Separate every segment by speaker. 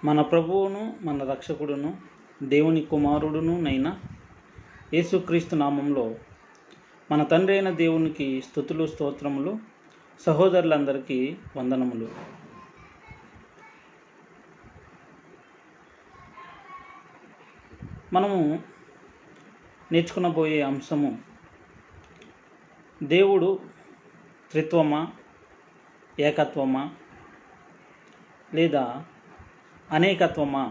Speaker 1: మన ప్రభువును మన రక్షకుడును దేవుని కుమారుడును నైనా యేసుక్రీస్తు నామంలో మన తండ్రి అయిన దేవునికి స్తుతులు స్తోత్రములు. సహోదరులందరికీ వందనములు. మనము నేర్చుకునబోయే అంశము దేవుడు త్రిత్వమా, ఏకత్వమా లేదా అనేకత్వమా?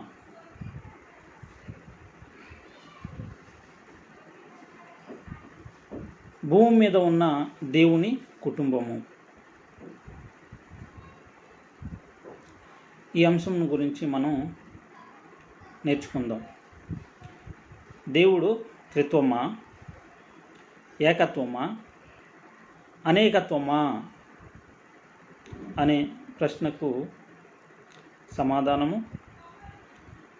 Speaker 1: భూమి మీద ఉన్న దేవుని కుటుంబము. ఈ అంశం గురించి మనం నేర్చుకుందాం. దేవుడు త్రిత్వమా, ఏకత్వమా, అనేకత్వమా అనే ప్రశ్నకు సమాధానము,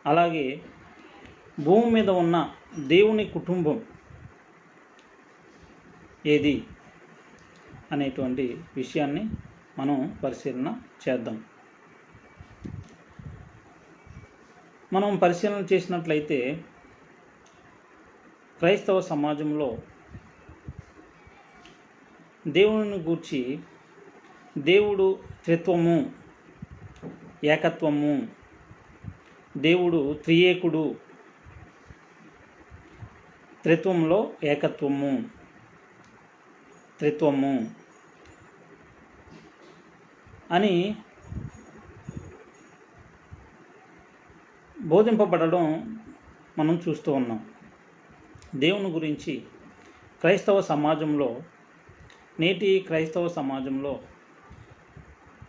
Speaker 1: అలాగే భూమి మీద ఉన్న దేవుని కుటుంబం ఏది అనేటువంటి విషయాన్ని మనం పరిశీలన చేద్దాం. మనం పరిశీలన చేసినట్లయితే క్రైస్తవ సమాజంలో దేవుని గూర్చి దేవుడు త్రిత్వము, ఏకత్వము, దేవుడు త్రియేకుడు, త్రిత్వంలో ఏకత్వము, త్రిత్వము అని బోధింపబడడం మనం చూస్తూ ఉన్నాం. దేవుని గురించి క్రైస్తవ సమాజంలో, నేటి క్రైస్తవ సమాజంలో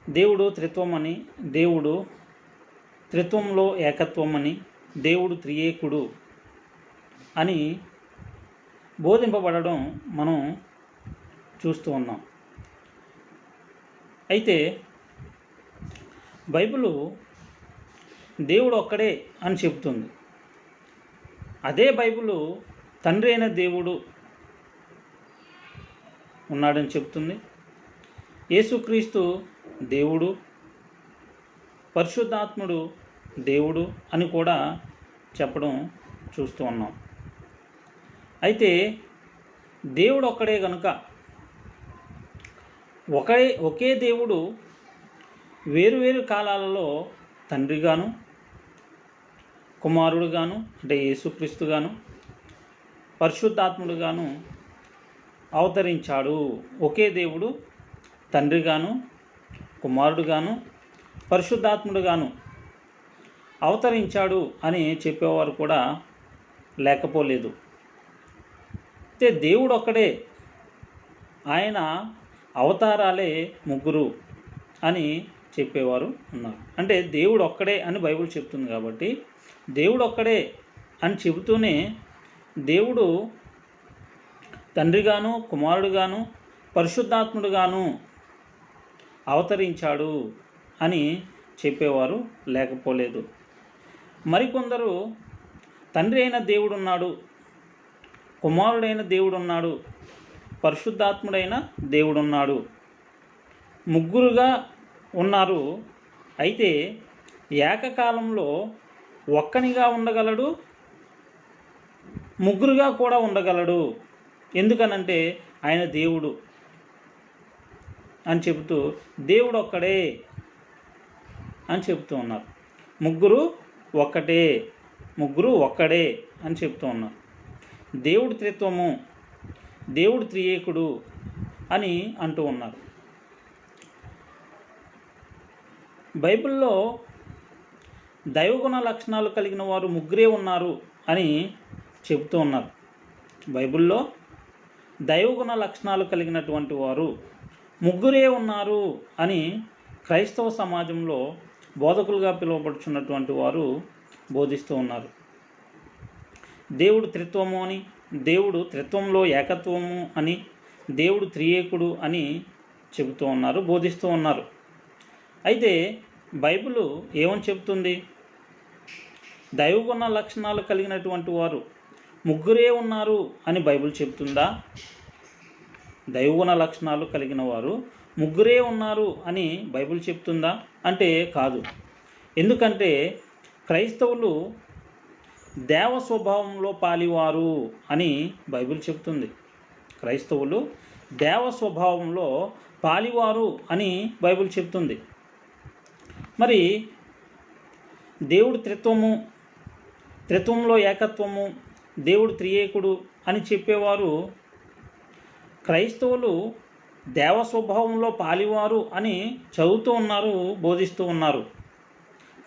Speaker 1: దేవుడు త్రిత్వమని, దేవుడు త్రిత్వంలో ఏకత్వమని, దేవుడు త్రియేకుడు అని బోధింపబడడం మనం చూస్తూ ఉన్నాం. అయితే బైబిలు దేవుడు ఒక్కడే అని చెబుతుంది. అదే బైబిలు తండ్రి అయిన దేవుడు ఉన్నాడని చెప్తుంది. యేసుక్రీస్తు దేవుడు, పరిశుద్ధాత్ముడు దేవుడు అని కూడా చెప్పడం చూస్తూ ఉన్నాం. అయితే దేవుడు ఒక్కడే కనుక ఒకే దేవుడు వేరువేరు కాలాలలో తండ్రిగాను, కుమారుడుగాను అంటే యేసుక్రీస్తుగాను, పరిశుద్ధాత్ముడుగాను అవతరించాడు. ఒకే దేవుడు తండ్రిగాను, కుమారుడుగాను, పరిశుద్ధాత్ముడుగాను అవతరించాడు అని చెప్పేవారు కూడా లేకపోలేదు. అయితే దేవుడు ఒక్కడే, ఆయన అవతారాలే ముగ్గురు అని చెప్పేవారు ఉన్నారు. అంటే దేవుడు ఒక్కడే అని బైబిల్ చెప్తుంది కాబట్టి దేవుడు ఒక్కడే అని చెబుతూనే దేవుడు తండ్రిగాను, కుమారుడుగాను, పరిశుద్ధాత్ముడుగాను అవతరించాడు అని చెప్పేవారు లేకపోలేదు. మరికొందరు తండ్రి అయిన దేవుడున్నాడు, కుమారుడైన దేవుడున్నాడు, పరిశుద్ధాత్ముడైన దేవుడున్నాడు, ముగ్గురుగా ఉన్నారు. అయితే ఏకకాలంలో ఒక్కనిగా ఉండగలడు, ముగ్గురుగా కూడా ఉండగలడు. ఎందుకనంటే ఆయన దేవుడు అని చెబుతూ దేవుడు ఒక్కడే అని చెబుతూ ఉన్నారు. ముగ్గురు ఒక్కడే అని చెప్తూ ఉన్నారు. దేవుడు త్రిత్వము, దేవుడు త్రియేకుడు అని అంటూ ఉన్నారు. బైబిల్లో దైవగుణ లక్షణాలు కలిగిన వారు ముగ్గురే ఉన్నారు అని చెబుతూ ఉన్నారు. బైబిల్లో దైవగుణ లక్షణాలు కలిగినటువంటి వారు ముగ్గురే ఉన్నారు అని క్రైస్తవ సమాజంలో బోధకులుగా పిలువబడుచున్నటువంటి వారు బోధిస్తూ ఉన్నారు. దేవుడు త్రిత్వము అని, దేవుడు త్రిత్వంలో ఏకత్వము అని, దేవుడు త్రియేకుడు అని చెబుతూ ఉన్నారు, బోధిస్తూ ఉన్నారు. అయితే బైబిలు ఏమని చెబుతుంది? దైవగుణ లక్షణాలు కలిగినటువంటి వారు ముగ్గురే ఉన్నారు అని బైబిల్ చెబుతుందా? దైవగుణ లక్షణాలు కలిగిన వారు ముగ్గురే ఉన్నారు అని బైబిల్ చెప్తుందా అంటే కాదు. ఎందుకంటే క్రైస్తవులు దేవ స్వభావంలో పాలివారు అని బైబిల్ చెప్తుంది. క్రైస్తవులు దేవ స్వభావంలో పాలివారు అని బైబిల్ చెప్తుంది. మరి దేవుడు త్రిత్వంలో ఏకత్వము, దేవుడు త్రియేకుడు అని చెప్పేవారు క్రైస్తవులు దేవ స్వభావంలో పాలివారు అని చదువుతూ ఉన్నారు, బోధిస్తూ ఉన్నారు.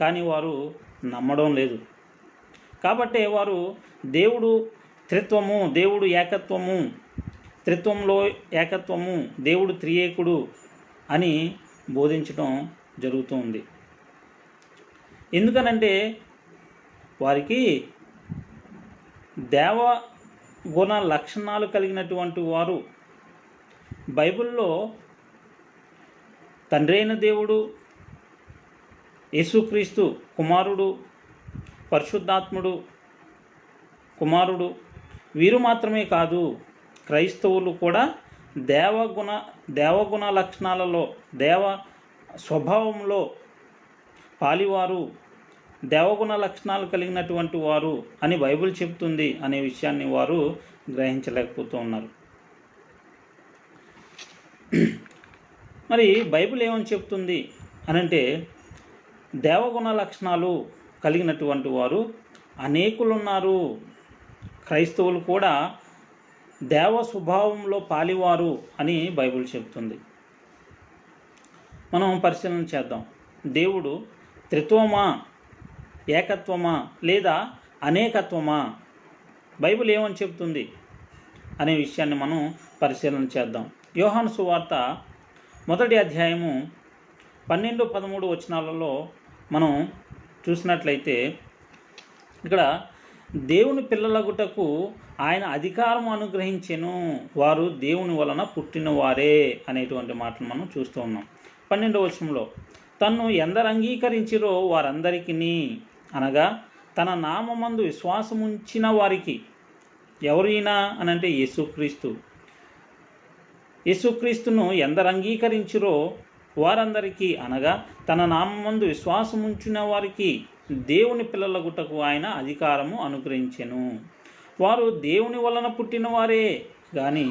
Speaker 1: కానీ వారు నమ్మడం లేదు. కాబట్టి వారు దేవుడు త్రిత్వము, దేవుడు ఏకత్వము, త్రిత్వంలో ఏకత్వము, దేవుడు త్రియేకుడు అని బోధించడం జరుగుతూ ఉంది. ఎందుకనంటే వారికి దేవగుణ లక్షణాలు కలిగినటువంటి వారు బైబిల్లో తండ్రి అయిన దేవుడు, యేసుక్రీస్తు కుమారుడు, పరిశుద్ధాత్ముడు కుమారుడు, వీరు మాత్రమే కాదు, క్రైస్తవులు కూడా దేవగుణ లక్షణాలలో, దేవ స్వభావంలో పాలివారు, దేవగుణ లక్షణాలు కలిగినటువంటి వారు అని బైబిల్ చెప్తుంది అనే విషయాన్ని వారు గ్రహించలేకపోతూ ఉన్నారు. మరి బైబిల్ ఏమని చెప్తుంది అనంటే దేవగుణ లక్షణాలు కలిగినటువంటి వారు అనేకులున్నారు. క్రైస్తవులు కూడా దేవ స్వభావంలో పాలివారు అని బైబిల్ చెప్తుంది. మనం పరిశీలన చేద్దాం. దేవుడు త్రిత్వమా, ఏకత్వమా లేదా అనేకత్వమా? బైబిల్ ఏమని చెప్తుంది అనే విషయాన్ని మనం పరిశీలన చేద్దాం. యోహాను సువార్త 1వ అధ్యాయము 12-13 వచనాలలో మనం చూసినట్లయితే ఇక్కడ దేవుని పిల్లలగుటకు ఆయన అధికారం అనుగ్రహించెను, వారు దేవుని వలన పుట్టిన వారే అనేటువంటి మాటలు మనం చూస్తూ ఉన్నాం. 12వ వచనంలో తన్ను ఎందరు అంగీకరించిరో వారందరికీ, అనగా తన నామమందు విశ్వాసముంచిన వారికి. ఎవరైనా అనంటే యేసుక్రీస్తును ఎందరు అంగీకరించిరో వారందరికీ, అనగా తన నామమందు విశ్వాసముంచిన వారికి దేవుని పిల్లలగుటకు ఆయన అధికారము అనుగ్రహించెను. వారు దేవుని వలన పుట్టిన వారే కానీ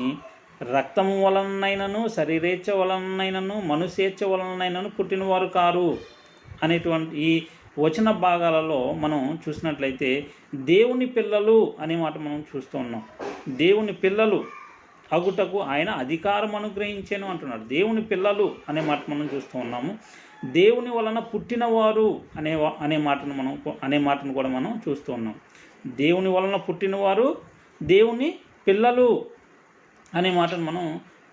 Speaker 1: రక్తము వలనైనను, శరీరేచ్ఛ వలనైనను, మనుషేచ్ఛ వలనైనను పుట్టినవారు కారు అనేటువంటి ఈ వచన భాగాలలో మనం చూసినట్లయితే దేవుని పిల్లలు అనే మాట మనం చూస్తూ ఉన్నాం. దేవుని పిల్లలు అగుటకు ఆయన అధికారం అనుగ్రహించాను అంటున్నాడు. దేవుని పిల్లలు అనే మాట మనం చూస్తూ ఉన్నాము. దేవుని వలన పుట్టినవారు అనే మాటను కూడా మనం చూస్తూ ఉన్నాం. దేవుని వలన పుట్టినవారు, దేవుని పిల్లలు అనే మాటను మనం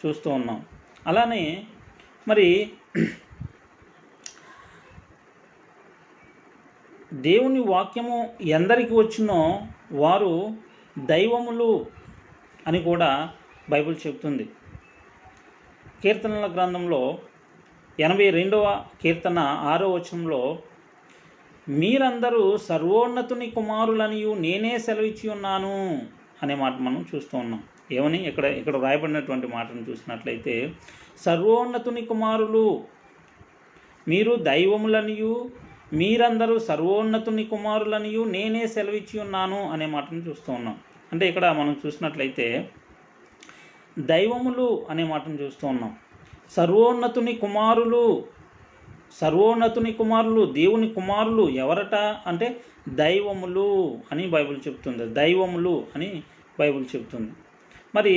Speaker 1: చూస్తూ ఉన్నాం. అలానే మరి దేవుని వాక్యము ఎందరికి వచ్చినో వారు దైవములు అని కూడా బైబిల్ చెప్తుంది. కీర్తనల గ్రంథంలో 82వ కీర్తన 6వ వచనంలో మీరందరూ సర్వోన్నతుని కుమారులనియు నేనే సెలవిచ్చి ఉన్నాను అనే మాట మనం చూస్తూ ఉన్నాం. ఏమని ఇక్కడ రాయబడినటువంటి మాటను చూసినట్లయితే సర్వోన్నతుని కుమారులు, మీరు దైవములనియు, మీరందరూ సర్వోన్నతుని కుమారులనియు నేనే సెలవిచ్చి ఉన్నాను అనే మాటను చూస్తూ ఉన్నాం. అంటే ఇక్కడ మనం చూసినట్లయితే దైవములు అనే మాటను చూస్తూ ఉన్నాం. సర్వోన్నతుని కుమారులు, దేవుని కుమారులు ఎవరట అంటే దైవములు అని బైబిల్ చెప్తుంది. దైవములు అని బైబిల్ చెప్తుంది. మరి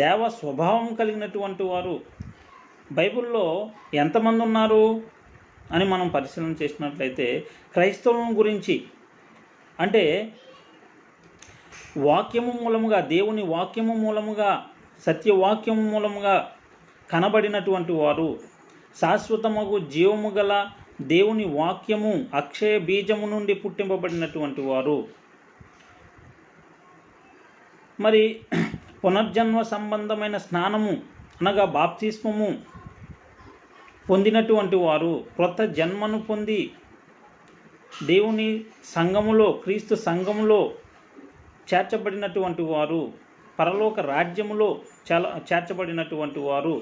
Speaker 1: దేవ స్వభావం కలిగినటువంటి వారు బైబిల్లో ఎంతమంది ఉన్నారు అని మనం పరిశీలన చేసినట్లయితే క్రైస్తవుల గురించి అంటే వాక్యము మూలముగా, దేవుని వాక్యము మూలముగా, సత్యవాక్యము మూలముగా కనబడినటువంటి వారు, శాశ్వతమగు జీవము గల దేవుని వాక్యము అక్షయ బీజము నుండి పుట్టింపబడినటువంటి వారు, మరి పునర్జన్మ సంబంధమైన స్నానము అనగా బాప్తిస్మము పొందినటువంటి వారు, క్రొత్త జన్మను పొంది దేవుని సంఘములో, క్రీస్తు సంఘములో చేర్చబడినటువంటి వారు, పరలోక రాజ్యములో చేర్చబడినటువంటి వారు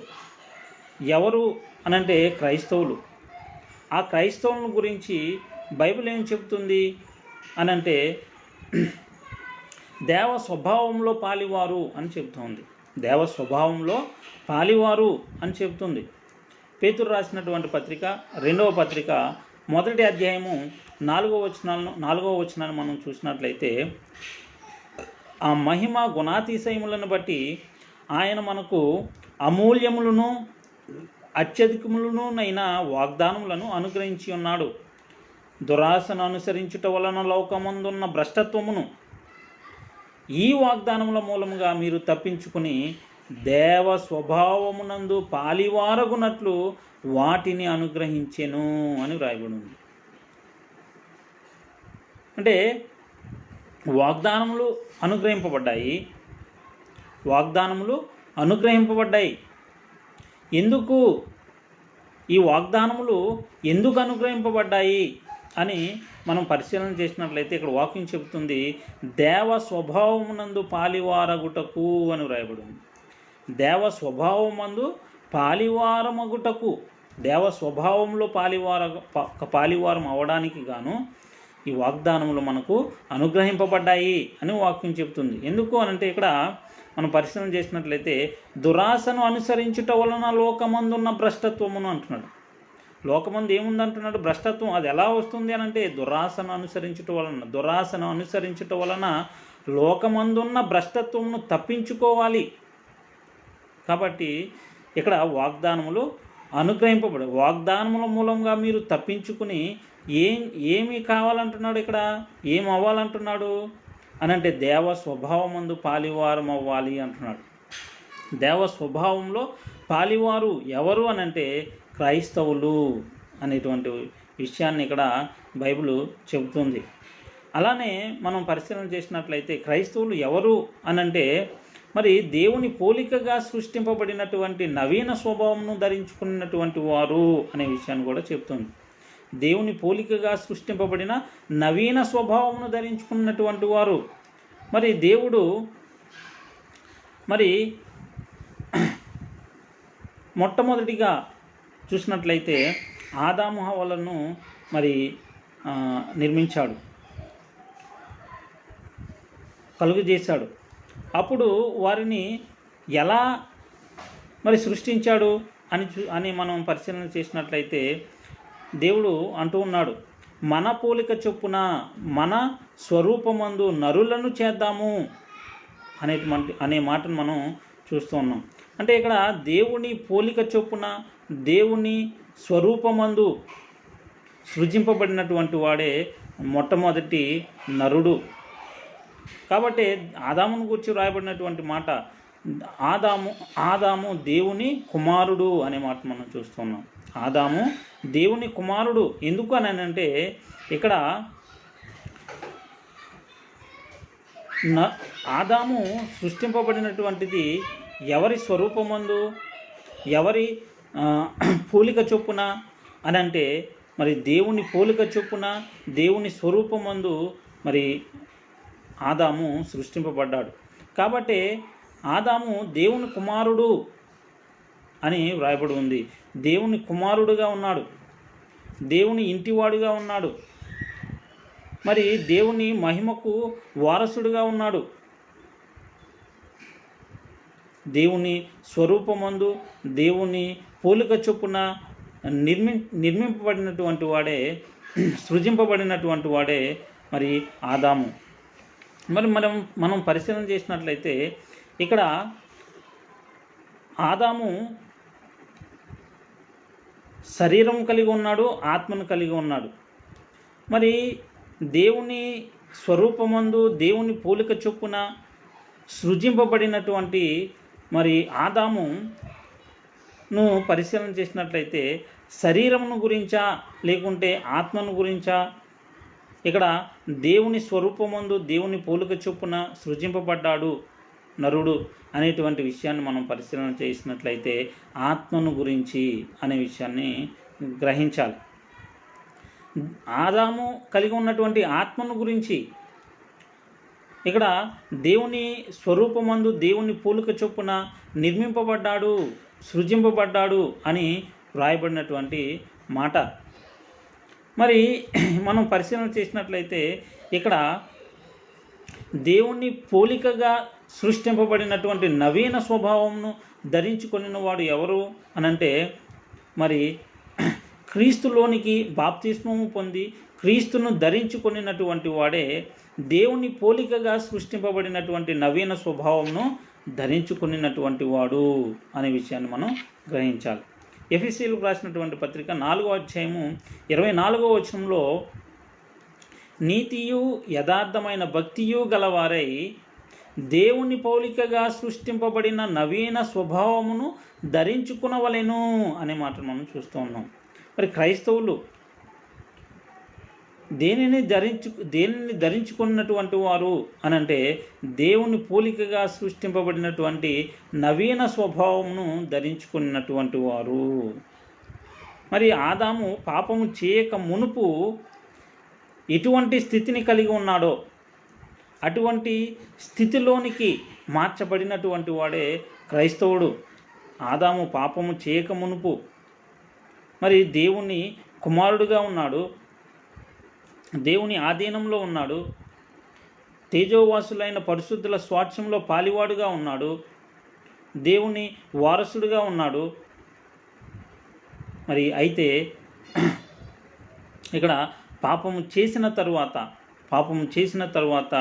Speaker 1: ఎవరు అనంటే క్రైస్తవులు. ఆ క్రైస్తవుల గురించి బైబిల్ ఏం చెప్తుంది అని అంటే దేవ స్వభావంలో పాలివారు అని చెప్తుంది. దేవ స్వభావంలో పాలివారు అని చెప్తుంది. పేతురు రాసినటువంటి పత్రిక 2వ పత్రిక 1వ అధ్యాయము 4వ వచనాన్ని మనం చూసినట్లయితే, ఆ మహిమ గుణాతిశయములను బట్టి ఆయన మనకు అమూల్యములను అత్యధికములనునైన వాగ్దానములను అనుగ్రహించి ఉన్నాడు. దురాశను అనుసరించుట వలన లోకమందున్న భ్రష్టత్వమును ఈ వాగ్దానముల మూలముగా మీరు తప్పించుకుని దేవ స్వభావమునందు పాలివారగునట్లు వాటిని అనుగ్రహించెను అని వ్రాయబడి ఉంది. అంటే వాగ్దానములు అనుగ్రహింపబడ్డాయి. ఎందుకు ఈ వాగ్దానములు ఎందుకు అనుగ్రహింపబడ్డాయి అని మనం పరిశీలన చేసినట్లయితే ఇక్కడ వాక్యం చెబుతుంది, దేవ స్వభావమునందు పాలివారగుటకు అని వ్రాయబడింది. దేవ స్వభావమందు పాలివారమగుటకు, దేవ స్వభావంలో పాలివారం అవడానికి గాను ఈ వాగ్దానములు మనకు అనుగ్రహింపబడ్డాయి అని వాక్యం చెబుతుంది. ఎందుకు అనంటే ఇక్కడ మనం పరిశీలన చేసినట్లయితే దురాశను అనుసరించుట వలన లోకమందున్న భ్రష్టత్వమును అంటున్నాడు. లోకమందు ఏముందంటున్నాడు? భ్రష్టత్వం. అది ఎలా వస్తుంది అనంటే దురాశను అనుసరించుట వలన లోకమందున్న భ్రష్టత్వమును తప్పించుకోవాలి. కాబట్టి ఇక్కడ వాగ్దానములు అనుగ్రహింపబడి, వాగ్దానముల మూలంగా మీరు తప్పించుకుని ఏమి కావాలంటున్నాడు? ఇక్కడ ఏం అవ్వాలంటున్నాడు అనంటే దేవ స్వభావమందు పాలివారం అవ్వాలి అంటున్నాడు. దేవ స్వభావంలో పాలివారు ఎవరు అనంటే క్రైస్తవులు అనేటువంటి విషయాన్ని ఇక్కడ బైబిల్ చెబుతుంది. అలానే మనం పరిశీలన చేసినట్లయితే క్రైస్తవులు ఎవరు అనంటే మరి దేవుని పోలికగా సృష్టింపబడినటువంటి నవీన స్వభావంను ధరించుకున్నటువంటి వారు అనే విషయాన్ని కూడా చెప్తుంది. దేవుని పోలికగా సృష్టింపబడిన నవీన స్వభావమును ధరించుకున్నటువంటి వారు. మరి దేవుడు మరి మొట్టమొదటిగా చూసినట్లయితే ఆదాము హవ్వలను మరి నిర్మించాడు, కలుగజేశాడు. అప్పుడు వారిని ఎలా మరి సృష్టించాడు అని మనం పరిశీలన చేసినట్లయితే దేవుడు అంటూ ఉన్నాడు, మన పోలిక చొప్పున మన స్వరూపమందు నరులను చేద్దాము అనే మాటను మనం చూస్తూ ఉన్నాం. అంటే ఇక్కడ దేవుని పోలిక చొప్పున దేవుని స్వరూపమందు సృజింపబడినటువంటి వాడే మొట్టమొదటి నరుడు. కాబట్టి ఆదామును గురించి రాయబడినటువంటి మాట ఆదాము దేవుని కుమారుడు అనే మాట మనం చూస్తున్నాం. ఆదాము దేవుని కుమారుడు. ఎందుకు అని అంటే ఇక్కడ ఆదాము సృష్టింపబడినటువంటిది ఎవరి స్వరూపమందు, ఎవరి పోలిక చొప్పున అని అంటే మరి దేవుని పోలిక చొప్పున దేవుని స్వరూపమందు మరి ఆదాము సృష్టింపబడ్డాడు. కాబట్టి ఆదాము దేవుని కుమారుడు అని వ్రాయబడి ఉంది. దేవుని కుమారుడుగా ఉన్నాడు, దేవుని ఇంటివాడుగా ఉన్నాడు, మరి దేవుని మహిమకు వారసుడుగా ఉన్నాడు. దేవుని స్వరూపమందు దేవుని పోలిక చొప్పున నిర్మింపబడినటువంటి వాడే, సృజింపబడినటువంటి వాడే మరి ఆదాము. మరి మనం పరిశీలన చేసినట్లయితే ఇక్కడ ఆదాము శరీరం కలిగి ఉన్నాడు, ఆత్మను కలిగి ఉన్నాడు. మరి దేవుని స్వరూపమందు దేవుని పోలిక చొప్పున సృజింపబడినటువంటి మరి ఆదామును పరిశీలన చేసినట్లయితే శరీరమును గురించా లేకుంటే ఆత్మను గురించా, ఇక్కడ దేవుని స్వరూపమందు దేవుని పోలిక చొప్పున సృజింపబడ్డాడు నరుడు అనేటువంటి విషయాన్ని మనం పరిశీలన చేసినట్లయితే ఆత్మను గురించి అనే విషయాన్ని గ్రహించాలి. ఆదాము కలిగి ఉన్నటువంటి ఆత్మను గురించి ఇక్కడ దేవుని స్వరూపమందు దేవుని పోలిక చొప్పున నిర్మింపబడ్డాడు, సృజింపబడ్డాడు అని వ్రాయబడినటువంటి మాట. మరి మనం పరిశీలన చేసినట్లయితే ఇక్కడ దేవుని పోలికగా సృష్టింపబడినటువంటి నవీన స్వభావంను ధరించుకొనిన వాడు ఎవరు అనంటే మరి క్రీస్తులోనికి బాప్తిస్మము పొంది క్రీస్తును ధరించుకొనినటువంటి వాడే దేవుని పోలికగా సృష్టింపబడినటువంటి నవీన స్వభావంను ధరించుకున్నటువంటి వాడు అనే విషయాన్ని మనం గ్రహించాలి. ఎఫెసీయులకు రాసినటువంటి పత్రిక 4వ అధ్యాయము 24వ వచనంలో నీతియు యథార్థమైన భక్తియు గలవారై దేవుని పోలికగా సృష్టింపబడిన నవీన స్వభావమును ధరించుకునవలెను అనే మాటను మనం చూస్తూ ఉన్నాం. మరి క్రైస్తవులు దేనిని ధరించుకున్నటువంటి వారు అనంటే దేవుని పోలికగా సృష్టింపబడినటువంటి నవీన స్వభావమును ధరించుకున్నటువంటి వారు. మరి ఆదాము పాపము చేయక మునుపు ఎటువంటి స్థితిని కలిగి ఉన్నాడో అటువంటి స్థితిలోనికి మార్చబడినటువంటి వాడే క్రైస్తవుడు. ఆదాము పాపము చేయక మునుపు మరి దేవుని కుమారుడుగా ఉన్నాడు, దేవుని ఆధీనంలో ఉన్నాడు, తేజోవాసులైన పరిశుద్ధుల స్వాస్థ్యంలో పాలివాడుగా ఉన్నాడు, దేవుని వారసుడుగా ఉన్నాడు. మరి అయితే ఇక్కడ పాపము చేసిన తరువాత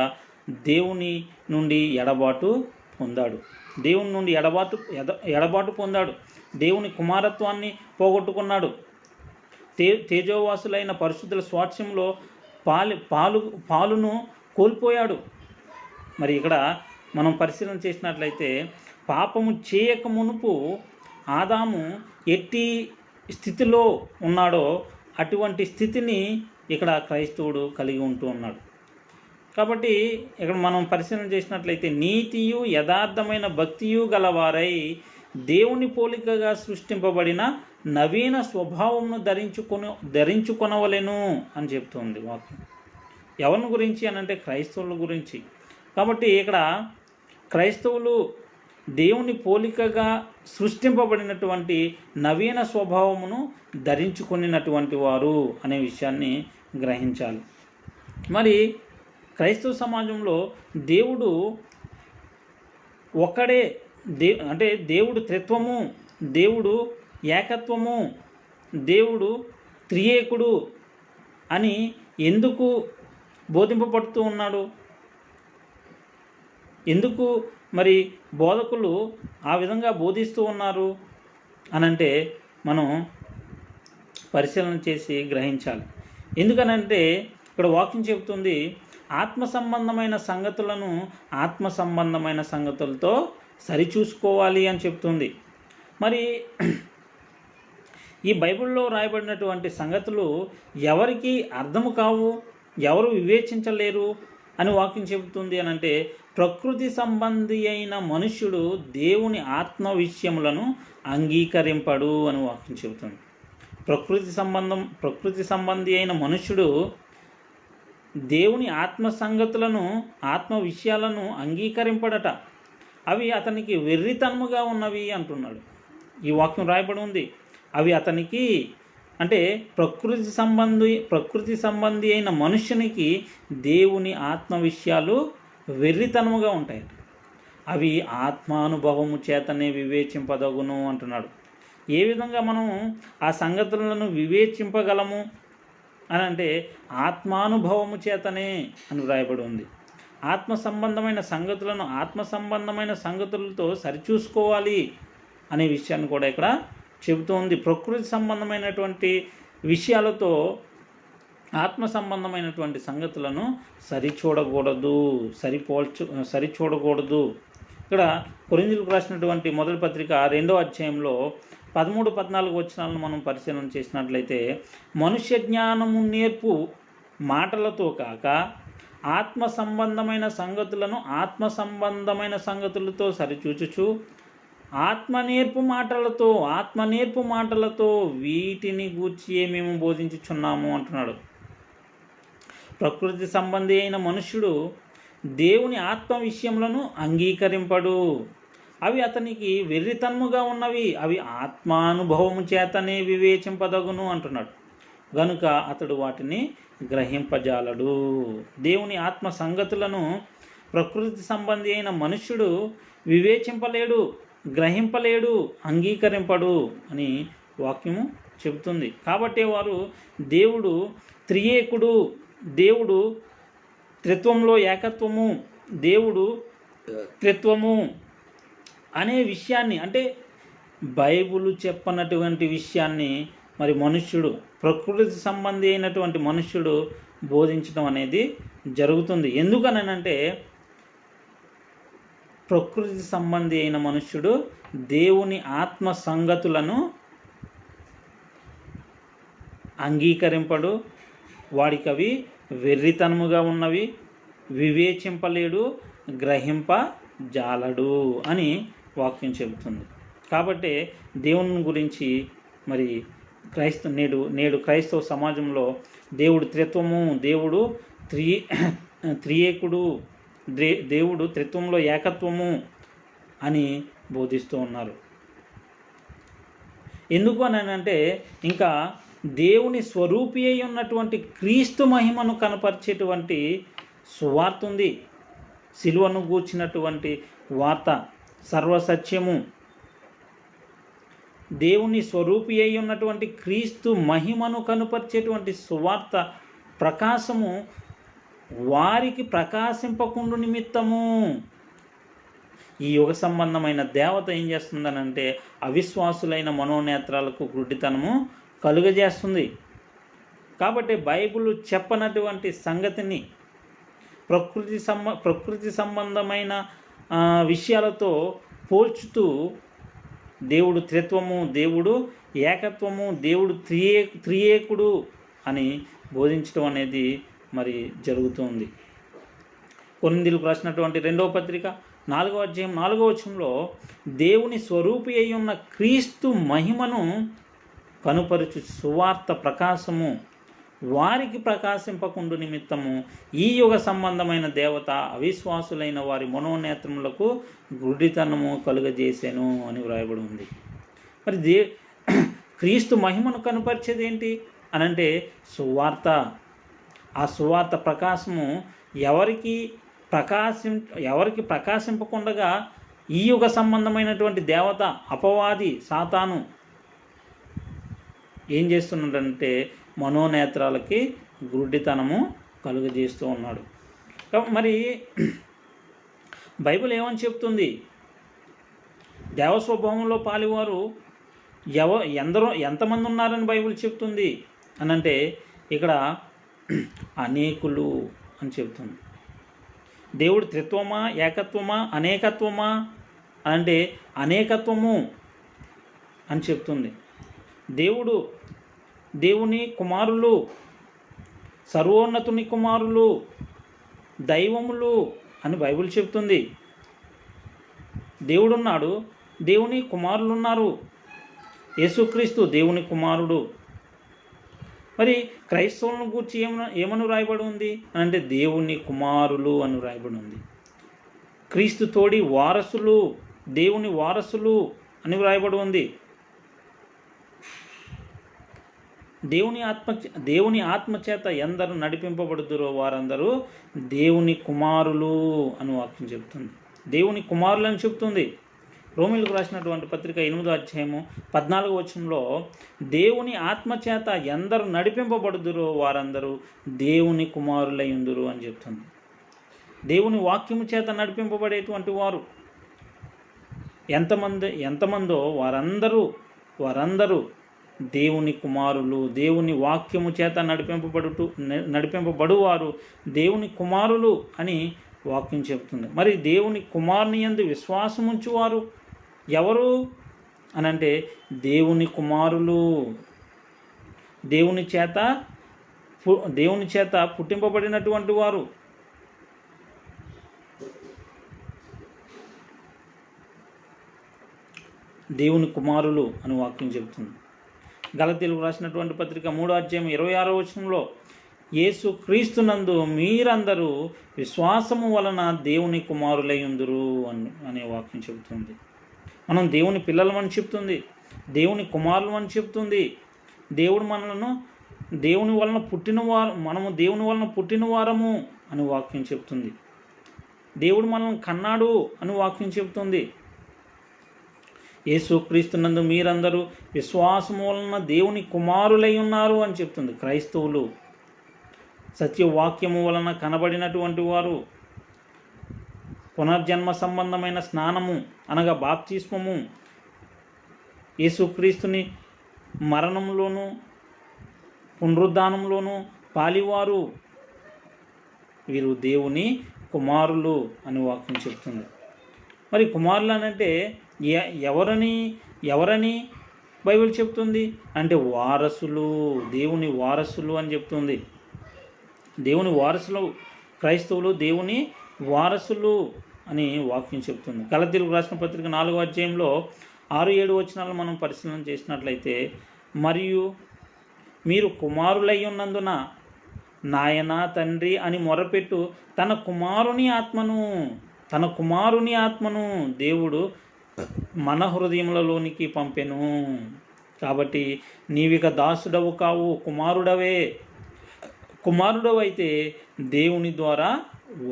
Speaker 1: దేవుని నుండి ఎడబాటు పొందాడు. దేవుని కుమారత్వాన్ని పోగొట్టుకున్నాడు. తేజోవాసులైన పరిశుద్ధుల స్వాస్థ్యంలో పాలును కోల్పోయాడు. మరి ఇక్కడ మనం పరిశీలన చేసినట్లయితే పాపము చేయక మునుపు ఆదాము ఎట్టి స్థితిలో ఉన్నాడో అటువంటి స్థితిని ఇక్కడ క్రైస్తవుడు కలిగి ఉంటూ ఉన్నాడు. కాబట్టి ఇక్కడ మనం పరిశీలన చేసినట్లయితే నీతియు యథార్థమైన భక్తియు గలవారై దేవుని పోలికగా సృష్టింపబడిన నవీన స్వభావంను ధరించుకొనవలెను అని చెప్తుంది వాక్యం. ఎవరిని గురించి అనంటే క్రైస్తవుల గురించి. కాబట్టి ఇక్కడ క్రైస్తవులు దేవుని పోలికగా సృష్టింపబడినటువంటి నవీన స్వభావమును ధరించుకున్నటువంటి వారు అనే విషయాన్ని గ్రహించాలి. మరి క్రైస్తవ సమాజంలో దేవుడు ఒక్కడే, అంటే దేవుడు త్రిత్వము, దేవుడు ఏకత్వము, దేవుడు త్రియేకుడు అని ఎందుకు బోధింపబడుతూ ఉన్నాడు? ఎందుకు మరి బోధకులు ఆ విధంగా బోధిస్తూ ఉన్నారు అనంటే మనం పరిశీలన చేసి గ్రహించాలి. ఎందుకనంటే ఇక్కడ వాక్యం చెబుతుంది ఆత్మ సంబంధమైన సంగతులతో సరిచూసుకోవాలి అని చెప్తుంది. మరి ఈ బైబిల్లో రాయబడినటువంటి సంగతులు ఎవరికి అర్థము కావు, ఎవరు వివేచించలేరు అని వాక్యం చెబుతుంది అనంటే ప్రకృతి సంబంధి అయిన మనుష్యుడు దేవుని ఆత్మ విషయములను అంగీకరింపడు అని వాక్యం చెబుతుంది. ప్రకృతి సంబంధి అయిన మనుష్యుడు దేవుని ఆత్మ సంగతులను, ఆత్మ విషయాలను అంగీకరింపడట. అవి అతనికి వెర్రితనముగా ఉన్నవి అంటున్నాడు. ఈ వాక్యం రాయబడి ఉంది. అవి అతనికి అంటే ప్రకృతి సంబంధి అయిన మనుష్యునికి దేవుని ఆత్మ విషయాలు వెర్రితనముగా ఉంటాయి. అవి ఆత్మానుభవము చేతనే వివేచింపదగును అంటున్నాడు. ఏ విధంగా మనం ఆ సంగతులను వివేచింపగలము అని అంటే ఆత్మానుభవము చేతనే అని వ్రాయబడి ఉంది. ఆత్మ సంబంధమైన సంగతులను ఆత్మ సంబంధమైన సంగతులతో సరిచూసుకోవాలి అనే విషయాన్ని కూడా ఇక్కడ చెబుతోంది. ప్రకృతి సంబంధమైనటువంటి విషయాలతో ఆత్మ సంబంధమైనటువంటి సంగతులను సరిచూడకూడదు. ఇక్కడ కొరింథీయులకు రాసినటువంటి మొదటి పత్రిక 2వ అధ్యాయంలో 13-14 వచనాలను మనం పరిశీలన చేసినట్లయితే మనుష్య జ్ఞానము నేర్పు మాటలతో కాక ఆత్మ సంబంధమైన సంగతులతో సరిచూచుచు ఆత్మ నేర్పు మాటలతో వీటిని గూర్చియే మేము బోధించుచున్నాము అంటున్నాడు. ప్రకృతి సంబంధి అయిన మనుష్యుడు దేవుని ఆత్మ విషయములను అంగీకరింపడు. అవి అతనికి వెర్రితనముగా ఉన్నవి. అవి ఆత్మానుభవము చేతనే వివేచింపదగును అంటున్నాడు. గనుక అతడు వాటిని గ్రహింపజాలడు. దేవుని ఆత్మ సంగతులను ప్రకృతి సంబంధి అయిన మనుష్యుడు వివేచింపలేడు, గ్రహింపలేడు, అంగీకరింపడు అని వాక్యము చెబుతుంది. కాబట్టి వారు దేవుడు త్రియేకుడు, దేవుడు త్రిత్వంలో ఏకత్వము, దేవుడు త్రిత్వము అనే విషయాన్ని, అంటే బైబిల్ చెప్పనటువంటి విషయాన్ని మరి మనుష్యుడు, ప్రకృతి సంబంధి అయినటువంటి మనుష్యుడు బోధించడం అనేది జరుగుతుంది. ఎందుకనంటే ప్రకృతి సంబంధి అయిన మనుష్యుడు దేవుని ఆత్మ సంగతులను అంగీకరింపడు, వాడికి అవి వెర్రితనముగా ఉన్నవి, వివేచింపలేడు, గ్రహింపజాలడు అని వాక్యం చెబుతుంది. కాబట్టి దేవుని గురించి మరి నేడు క్రైస్తవ సమాజంలో దేవుడు త్రిత్వము, దేవుడు త్రియేకుడు, దేవుడు త్రిత్వంలో ఏకత్వము అని బోధిస్తూ ఉన్నారు. ఎందుకు అని అంటే ఇంకా దేవుని స్వరూపి అయి ఉన్నటువంటి క్రీస్తు మహిమను కనపరిచేటువంటి సువార్త ఉంది. సిలువను గూర్చినటువంటి వార్త సర్వసత్యము, దేవుని స్వరూపి అయి ఉన్నటువంటి క్రీస్తు మహిమను కనుపరిచేటువంటి సువార్త ప్రకాశము వారికి ప్రకాశింపకుండు నిమిత్తము. ఈ యుగ సంబంధమైన దేవత ఏం చేస్తుందనంటే అవిశ్వాసులైన మనోనేత్రాలకు గుడ్డితనము కలుగజేస్తుంది. కాబట్టి బైబిల్ చెప్పనటువంటి సంగతిని ప్రకృతి సంబంధమైన విషయాలతో పోల్చుతూ దేవుడు త్రిత్వము, దేవుడు ఏకత్వము, దేవుడు త్రియేకుడు అని బోధించడం అనేది మరి జరుగుతుంది. కొరింథీయులకు రాసినటువంటి 2వ పత్రిక 4వ అధ్యాయం 4వ వచనంలో దేవుని స్వరూపి అయి ఉన్న క్రీస్తు మహిమను కనుపరుచు సువార్త ప్రకాశము వారికి ప్రకాశింపకుండు నిమిత్తము ఈ యుగ సంబంధమైన దేవత అవిశ్వాసులైన వారి మనోనేత్రములకు గుడ్డితనము కలుగజేసెను అని వ్రాయబడి ఉంది. మరి క్రీస్తు మహిమను కనుపరిచేది ఏంటి అనంటే సువార్త. ఆ సువార్త ప్రకాశము ఎవరికి ప్రకాశింపకుండగా ఈ యుగ సంబంధమైనటువంటి దేవత అపవాది సాతాను ఏం చేస్తున్నాడంటే మనోనేత్రాలకి గుడ్డితనము కలుగజేస్తూ ఉన్నాడు. మరి బైబిల్ ఏమని చెప్తుంది? దేవస్వభావంలో పాలివారు ఎంతమంది ఉన్నారని బైబిల్ చెప్తుంది అనంటే ఇక్కడ అనేకులు అని చెప్తుంది. దేవుడు త్రిత్వమా, ఏకత్వమా, అనేకత్వమా అంటే అనేకత్వము అని చెప్తుంది. దేవుని కుమారులు, సర్వోన్నతుని కుమారులు, దైవములు అని బైబిల్ చెప్తుంది. దేవుడున్నాడు, దేవుని కుమారులు ఉన్నారు. యేసుక్రీస్తు దేవుని కుమారుడు. మరి క్రైస్తవులను గూర్చి ఏమని రాయబడి ఉంది అంటే దేవుని కుమారులు అని రాయబడి ఉంది. క్రీస్తు తోడి వారసులు, దేవుని వారసులు అని రాయబడి ఉంది. దేవుని ఆత్మ చేత ఎందరు నడిపింపబడుదురో వారందరూ దేవుని కుమారులు అని వాక్యం చెబుతుంది. దేవుని కుమారులు అని చెప్తుంది. రోమీయులకు రాసినటువంటి పత్రిక 8వ అధ్యాయము 14వ వచనంలో దేవుని ఆత్మ చేత ఎందరు నడిపింపబడుదురో వారందరూ దేవుని కుమారులై ఉందురు అని చెప్తుంది. దేవుని వాక్యము చేత నడిపింపబడేటువంటి వారు ఎంతమందో వారందరూ దేవుని కుమారులు, దేవుని వాక్యము చేత నడిపింపబడువారు దేవుని కుమారులు అని వాక్యం చెబుతుంది. మరి దేవుని కుమారుని యందు విశ్వాసముంచువారు ఎవరు అనంటే దేవుని కుమారులు, దేవుని చేత పుట్టింపబడినటువంటి వారు. దేవుని కుమారులు అని వాక్యం చెబుతుంది. గలతీయులకు రాసినటువంటి పత్రిక 3వ అధ్యాయం 26వ వచనంలో యేసు క్రీస్తునందు మీరందరూ విశ్వాసము వలన దేవుని కుమారులై ఉందురు అనే వాక్యం చెబుతుంది. మనం దేవుని పిల్లలమని చెప్తుంది, దేవుని కుమారులు అని చెప్తుంది. దేవుడు మనలను దేవుని వలన పుట్టినవారు, మనము దేవుని వలన పుట్టిన వారము అని వాక్యం చెప్తుంది. దేవుడు మనల్ని కన్నాడు అని వాక్యం చెప్తుంది. యేసుక్రీస్తునందు మీరందరూ విశ్వాసము వలన దేవుని కుమారులై ఉన్నారు అని చెప్తుంది. క్రైస్తవులు సత్యవాక్యము వలన కనబడినటువంటి వారు, పునర్జన్మ సంబంధమైన స్నానము అనగా బాప్తిస్మము, యేసుక్రీస్తుని మరణంలోనూ పునరుద్ధానంలోనూ పాలివారు, వీరు దేవుని కుమారులు అని వాక్యం చెప్తుంది. మరి కుమారులు అనంటే ఎవరని బైబిల్ చెప్తుంది అంటే వారసులు, దేవుని వారసులు అని చెప్తుంది. దేవుని వారసులు క్రైస్తవులు, దేవుని వారసులు అని వాక్యం చెప్తుంది. గలతీయులకు రాసిన పత్రిక 4వ అధ్యాయంలో 6-7 వచనాలు మనం పరిశీలన చేసినట్లయితే, మరియు మీరు కుమారులై ఉన్నందున నాయన తండ్రి అని మొరపెట్టు తన కుమారుని ఆత్మను దేవుడు మన హృదయములలోనికి పంపెను. కాబట్టి నీవిక దాసుడవు కావు, కుమారుడవైతే దేవుని ద్వారా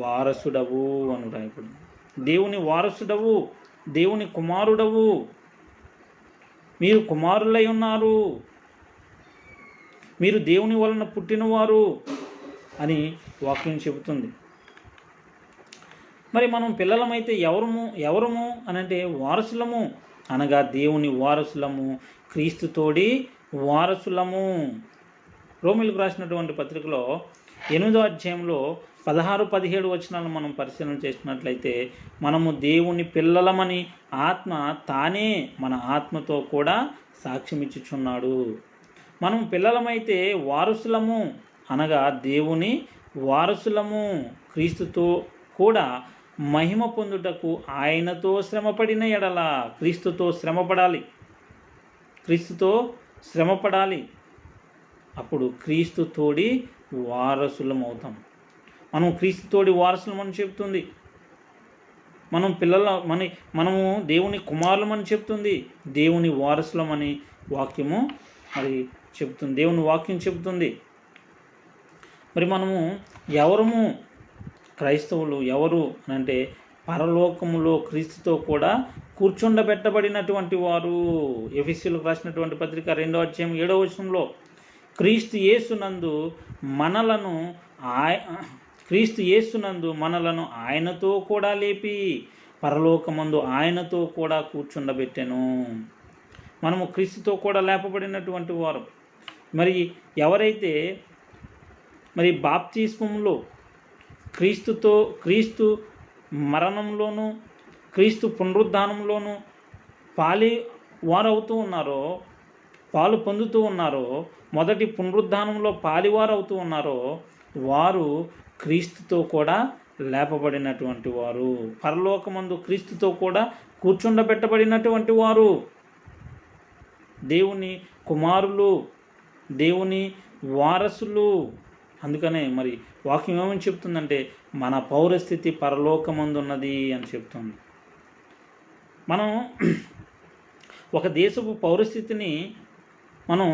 Speaker 1: వారసుడవు అని రాయబడింది. దేవుని వారసుడవు, దేవుని కుమారుడవు, మీరు కుమారులై ఉన్నారు, మీరు దేవుని వలన పుట్టినవారు అని వాక్యం చెబుతుంది. మరి మనం పిల్లలమైతే ఎవరము అనంటే వారసులము, అనగా దేవుని వారసులము, క్రీస్తుతోడి వారసులము. రోమీయులకు రాసినటువంటి పత్రికలో 8వ అధ్యాయంలో 16-17 వచనాలను మనం పరిశీలన చేసినట్లయితే, మనము దేవుని పిల్లలమని ఆత్మ తానే మన ఆత్మతో కూడా సాక్ష్యమిచ్చుచున్నాడు. మనం పిల్లలమైతే వారసులము, అనగా దేవుని వారసులము, క్రీస్తుతో కూడా మహిమ పొందుటకు ఆయనతో శ్రమపడిన ఎడల, క్రీస్తుతో శ్రమపడాలి, అప్పుడు క్రీస్తుతోడి వారసులం అవుతాం. మనం క్రీస్తుతోడి వారసులమని చెప్తుంది. మనము దేవుని కుమారులమని చెప్తుంది. దేవుని వారసులమని వాక్యము మరి చెప్తుంది, దేవుని వాక్యం చెబుతుంది. మరి మనము ఎవరము, క్రైస్తవులు ఎవరు అని అంటే పరలోకములో క్రీస్తుతో కూడా కూర్చుండబెట్టబడినటువంటి వారు. ఎఫెసీయులకు రాసినటువంటి పత్రిక 2వ అధ్యాయం 7వ వచనంలో, క్రీస్తు యేసునందు మనలను ఆయనతో కూడా లేపి పరలోకమందు ఆయనతో కూడా కూర్చుండబెట్టెను. మనము క్రీస్తుతో కూడా లేపబడినటువంటి వారు. మరి ఎవరైతే మరి బాప్తిస్మంలో క్రీస్తు మరణంలోనూ క్రీస్తు పునరుద్ధానంలోనూ పాలు పొందుతూ ఉన్నారో, మొదటి పునరుద్ధానంలో పాలివారు అవుతూ ఉన్నారో, వారు క్రీస్తుతో కూడా లేపబడినటువంటి వారు, పరలోకమందు క్రీస్తుతో కూడా కూర్చుండబెట్టబడినటువంటి వారు, దేవుని కుమారులు, దేవుని వారసులు. అందుకనే మరి వాక్యం ఏమని చెప్తుందంటే, మన పౌరస్థితి పరలోకమందు ఉన్నది అని చెప్తుంది. మనం ఒక దేశపు పౌరస్థితిని మనం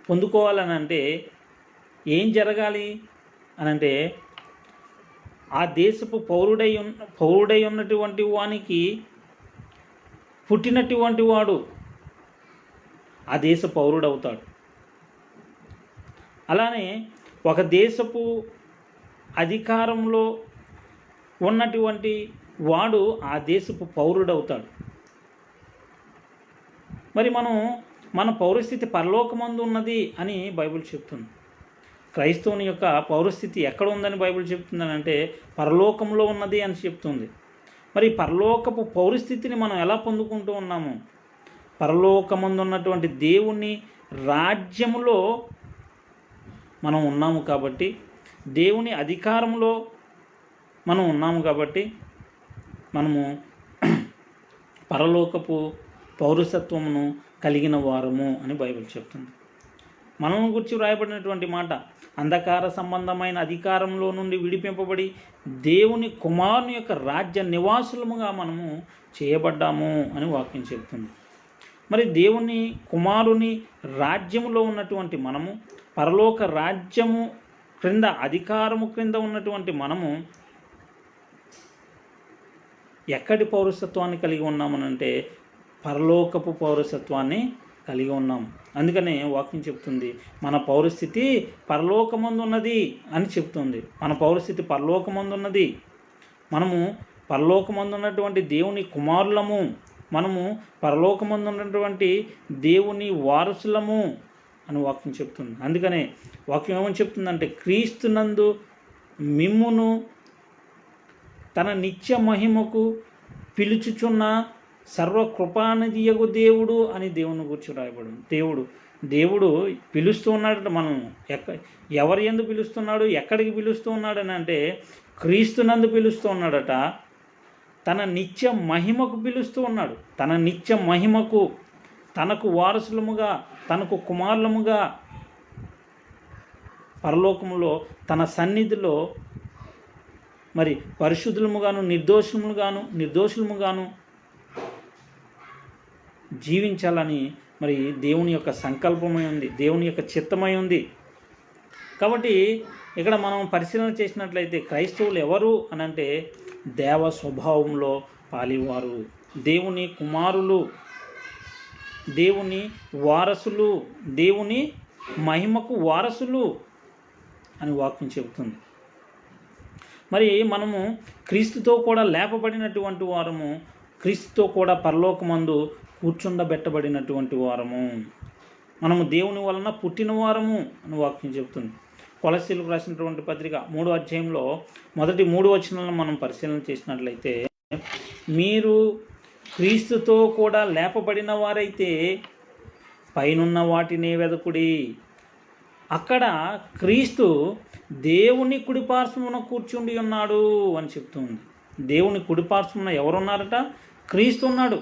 Speaker 1: పొందుకోవాలని అంటే ఏం జరగాలి అనంటే, ఆ దేశపు పౌరుడై ఉన్నటువంటి వానికి పుట్టినటువంటి వాడు ఆ దేశ పౌరుడవుతాడు. అలానే ఒక దేశపు అధికారంలో ఉన్నటువంటి వాడు ఆ దేశపు పౌరుడవుతాడు. మరి మన పౌరస్థితి పరలోకమందు ఉన్నది అని బైబిల్ చెప్తుంది. క్రైస్తవుని యొక్క పౌరస్థితి ఎక్కడ ఉందని బైబిల్ చెప్తుందని అంటే పరలోకంలో ఉన్నది అని చెప్తుంది. మరి పరలోకపు పౌరస్థితిని మనం ఎలా పొందుకుంటూ ఉన్నాము? పరలోకమందు ఉన్నటువంటి దేవుని రాజ్యములో మనం ఉన్నాము కాబట్టి, దేవుని అధికారంలో మనం ఉన్నాము కాబట్టి, మనము పరలోకపు పౌరసత్వమును కలిగిన వారము అని బైబిల్ చెప్తుంది. మనల్ని గురించి వ్రాయబడినటువంటి మాట, అంధకార సంబంధమైన అధికారంలో నుండి విడిపింపబడి దేవుని కుమారుని యొక్క రాజ్య నివాసులముగా మనము చేయబడ్డాము అని వాక్యం చెప్తుంది. మరి దేవుని కుమారుని రాజ్యములో ఉన్నటువంటి మనము పరలోక రాజ్యము క్రింద, అధికారము క్రింద ఉన్నటువంటి మనము ఎక్కడి పౌరసత్వాన్ని కలిగి ఉన్నామనంటే పరలోకపు పౌరసత్వాన్ని కలిగి ఉన్నాం. అందుకనే వాక్యం చెప్తుంది మన పౌరస్థితి పరలోకమందు ఉన్నది అని చెప్తుంది. మన పౌరస్థితి పరలోకమందు ఉన్నది. మనము పరలోకమందు ఉన్నటువంటి దేవుని కుమారులము, మనము పరలోకమందు ఉన్నటువంటి దేవుని వారసులము అని వాక్యం చెప్తుంది. అందుకనే వాక్యం ఏమని చెప్తుందంటే క్రీస్తునందు మిమ్మును తన నిత్య మహిమకు పిలుచుచున్న సర్వకృపానిధియగు దేవుడు అని దేవుని గురించి రాయబడింది. దేవుడు పిలుస్తూ ఉన్నాడట. మనం ఎవరి యందు పిలుస్తున్నాడు, ఎక్కడికి పిలుస్తూ ఉన్నాడని అంటే క్రీస్తునందు పిలుస్తూ ఉన్నాడట. తన నిత్య మహిమకు పిలుస్తూ ఉన్నాడు. తన నిత్య మహిమకు, తనకు వారసులముగా, తనకు కుమారులముగా పరలోకములో తన సన్నిధిలో మరి పరిశుద్ధులముగాను నిర్దోషులముగాను జీవించాలని మరి దేవుని యొక్క సంకల్పమై ఉంది, దేవుని యొక్క చిత్తమై ఉంది. కాబట్టి ఇక్కడ మనం పరిశీలన చేసినట్లయితే క్రైస్తవులు ఎవరు అనంటే దేవ స్వభావంలో పాలివారు, దేవుని కుమారులు, దేవుని వారసులు, దేవుని మహిమకు వారసులు అని వాక్యం చెబుతుంది. మరి మనము క్రీస్తుతో కూడా లేపబడినటువంటి వారము, క్రీస్తుతో కూడా పరలోకమందు కూర్చుండబెట్టబడినటువంటి వారము, మనము దేవుని వలన పుట్టిన వారము అని వాక్యం చెబుతుంది. కొలస్సీలకు రాసినటువంటి పత్రిక 3వ అధ్యాయంలో మొదటి 3 వచనాలను మనం పరిశీలన చేసినట్లయితే, మీరు క్రీస్తుతో కూడా లేపబడిన వారైతే పైనున్న వాటినే వెదకుడి. అక్కడ క్రీస్తు దేవుని కుడిపార్శ్వమున కూర్చుండి ఉన్నాడు అని చెప్తుంది. దేవుని కుడిపార్శ్వమున ఎవరున్నారట? క్రీస్తు ఉన్నాడు.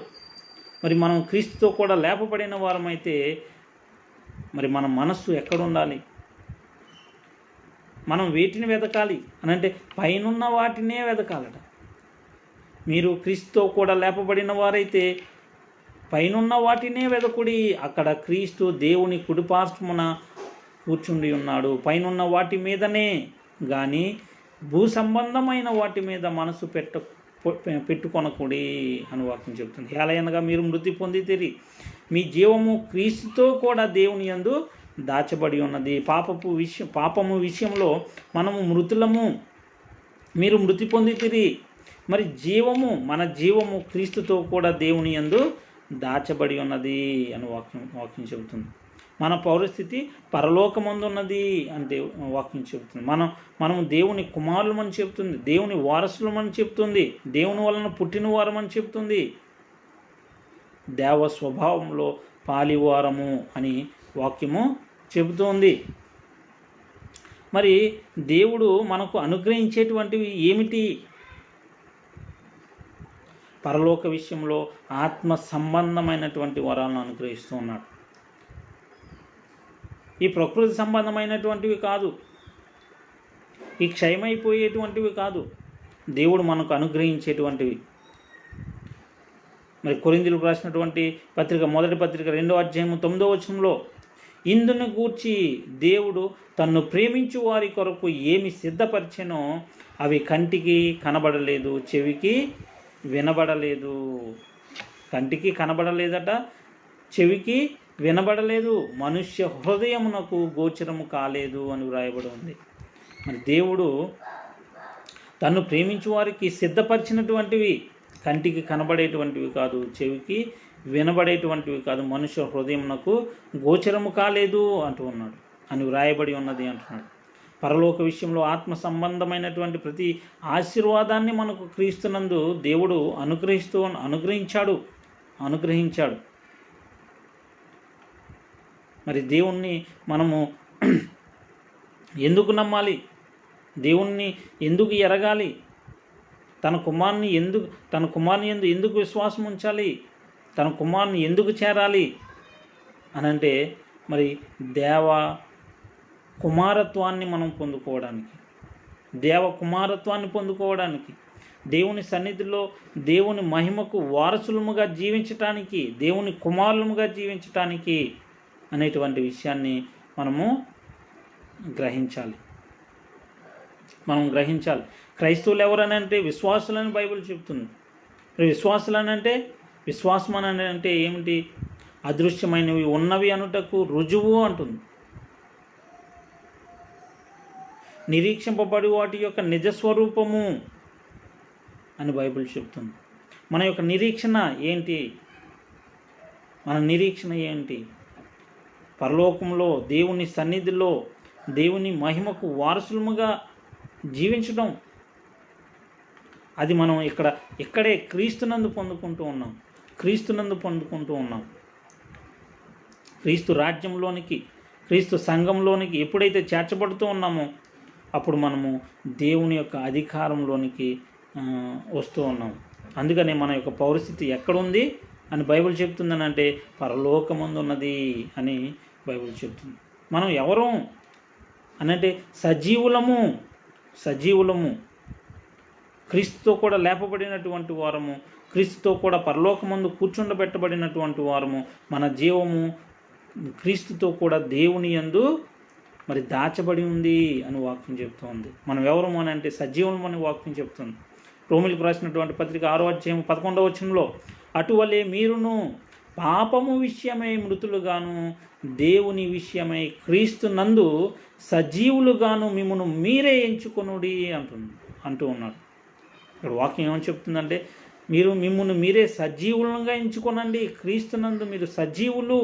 Speaker 1: మరి మనం క్రీస్తుతో కూడా లేపబడిన వారమైతే మరి మన మనస్సు ఎక్కడ ఉండాలి? మనం వేటిని వెతకాలి అని అంటే పైనున్న వాటినే వెతకాలట. మీరు క్రీస్తుతో కూడా లేపబడిన వారైతే పైనున్న వాటినే వెతకుడి. అక్కడ క్రీస్తు దేవుని కుడిపార్శ్వమున కూర్చుండి ఉన్నాడు. పైనున్న వాటి మీదనే కానీ భూ సంబంధమైన వాటి మీద మనసు పెట్టుకొనకూడి అని వాక్యం చెప్తుంది. ఏలయనగా మీరు మృతి పొందితిరి, మీ జీవము క్రీస్తుతో కూడా దేవుని యందు దాచబడి ఉన్నది. పాపము విషయంలో మనము మృతులము, మీరు మృతి పొందితిరి. మరి మన జీవము క్రీస్తుతో కూడా దేవుని యందు దాచబడి ఉన్నది అని వాక్యం చెబుతుంది. మన పౌరస్థితి పరలోకమందున్నది అంటే వాక్యం చెబుతుంది. మనము దేవుని కుమారులమని చెప్తుంది, దేవుని వారసులమని చెప్తుంది, దేవుని వలన పుట్టిన వారమని చెప్తుంది, దేవ స్వభావంలో పాలివారము అని వాక్యము చెబుతోంది. మరి దేవుడు మనకు అనుగ్రహించేటువంటివి ఏమిటి? పరలోక విషయంలో ఆత్మ సంబంధమైనటువంటి వరాలను అనుగ్రహిస్తూ ఉన్నాడు. ఈ ప్రకృతి సంబంధమైనటువంటివి కాదు, ఈ క్షయమైపోయేటువంటివి కాదు, దేవుడు మనకు అనుగ్రహించేటువంటివి. మరి కొరింథీయులకు రాసినటువంటి పత్రిక, మొదటి పత్రిక 2వ అధ్యాయం 9వ వచనంలో, ఇందును గూర్చి దేవుడు తన్ను ప్రేమించు వారి కొరకు ఏమి సిద్ధపరిచెనో అవి కంటికి కనబడలేదు, చెవికి వినబడలేదు. కంటికి కనబడలేదట, చెవికి వినబడలేదు, మనుష్య హృదయమునకు గోచరము కాలేదు అని వ్రాయబడి ఉంది. మరి దేవుడు తను ప్రేమించు వారికి సిద్ధపరిచినటువంటివి కంటికి కనబడేటువంటివి కాదు, చెవికి వినబడేటువంటివి కాదు, మనుష్య హృదయమునకు గోచరము కాలేదు అంటూ ఉన్నాడు అని వ్రాయబడి ఉన్నది అంటున్నాడు. పరలోక విషయంలో ఆత్మ సంబంధమైనటువంటి ప్రతి ఆశీర్వాదాన్ని మనకు క్రీస్తునందు దేవుడు అనుగ్రహించాడు. మరి దేవుణ్ణి మనము ఎందుకు నమ్మాలి? దేవుణ్ణి ఎందుకు ఎరగాలి? తన కుమారుని యందు ఎందుకు విశ్వాసం ఉంచాలి? తన కుమారుని ఎందుకు చేరాలి అనంటే మరి దేవ కుమారత్వాన్ని మనం పొందుకోవడానికి, దేవుని సన్నిధిలో దేవుని మహిమకు వారసులముగా జీవించటానికి, దేవుని కుమారులముగా జీవించటానికి అనేటువంటి విషయాన్ని మనము గ్రహించాలి. మనం గ్రహించాలి. క్రైస్తవులు ఎవరని అంటే విశ్వాసులని బైబిల్ చెప్తుంది. విశ్వాసులని అంటే విశ్వాసం అని అంటే ఏమిటి? అదృశ్యమైనవి ఉన్నవి అనుటకు రుజువు అంటుంది. నిరీక్షింపబడి వాటి యొక్క నిజస్వరూపము అని బైబిల్ చెప్తుంది. మన యొక్క నిరీక్షణ ఏంటి? మన నిరీక్షణ ఏంటి? పరలోకంలో దేవుని సన్నిధిలో దేవుని మహిమకు వారసులముగా జీవించడం. అది మనం ఇక్కడే క్రీస్తునందు పొందుకుంటూ ఉన్నాం. క్రీస్తు రాజ్యంలోనికి, క్రీస్తు సంఘంలోనికి ఎప్పుడైతే చేర్చబడుతూ ఉన్నామో అప్పుడు మనము దేవుని యొక్క అధికారంలోనికి వస్తూ ఉన్నాం. అందుకని మన యొక్క పౌరస్థితి ఎక్కడుంది అని బైబిల్ చెప్తుందని అంటే పరలోకమందు ఉన్నది అని బైబిల్ చెప్తుంది. మనం ఎవరు అనంటే సజీవులము, క్రీస్తుతో కూడా లేపబడినటువంటి వారము, క్రీస్తుతో కూడా పరలోకమందు కూర్చుండబెట్టబడినటువంటి వారము. మన జీవము క్రీస్తుతో కూడా దేవుని యందు మరి దాచబడి ఉంది అని వాక్యం చెప్తుంది. మనం ఎవరు అని అంటే సజీవులం అని వాక్యం చెప్తుంది. రోమిలకు రాసినటువంటి పత్రిక 6వ అధ్యాయం 11వ వచనంలో అటువలే మీరును పాపము విషయమై మృతులుగాను దేవుని విషయమై క్రీస్తు నందు సజీవులుగాను మిమ్మును మీరే ఎంచుకొనుడి అంటూ ఉన్నాడు. ఇక్కడ వాక్యం ఏమని చెప్తుందంటే మిమ్మును మీరే సజీవులుగా ఎంచుకొనండి, క్రీస్తునందు మీరు సజీవులు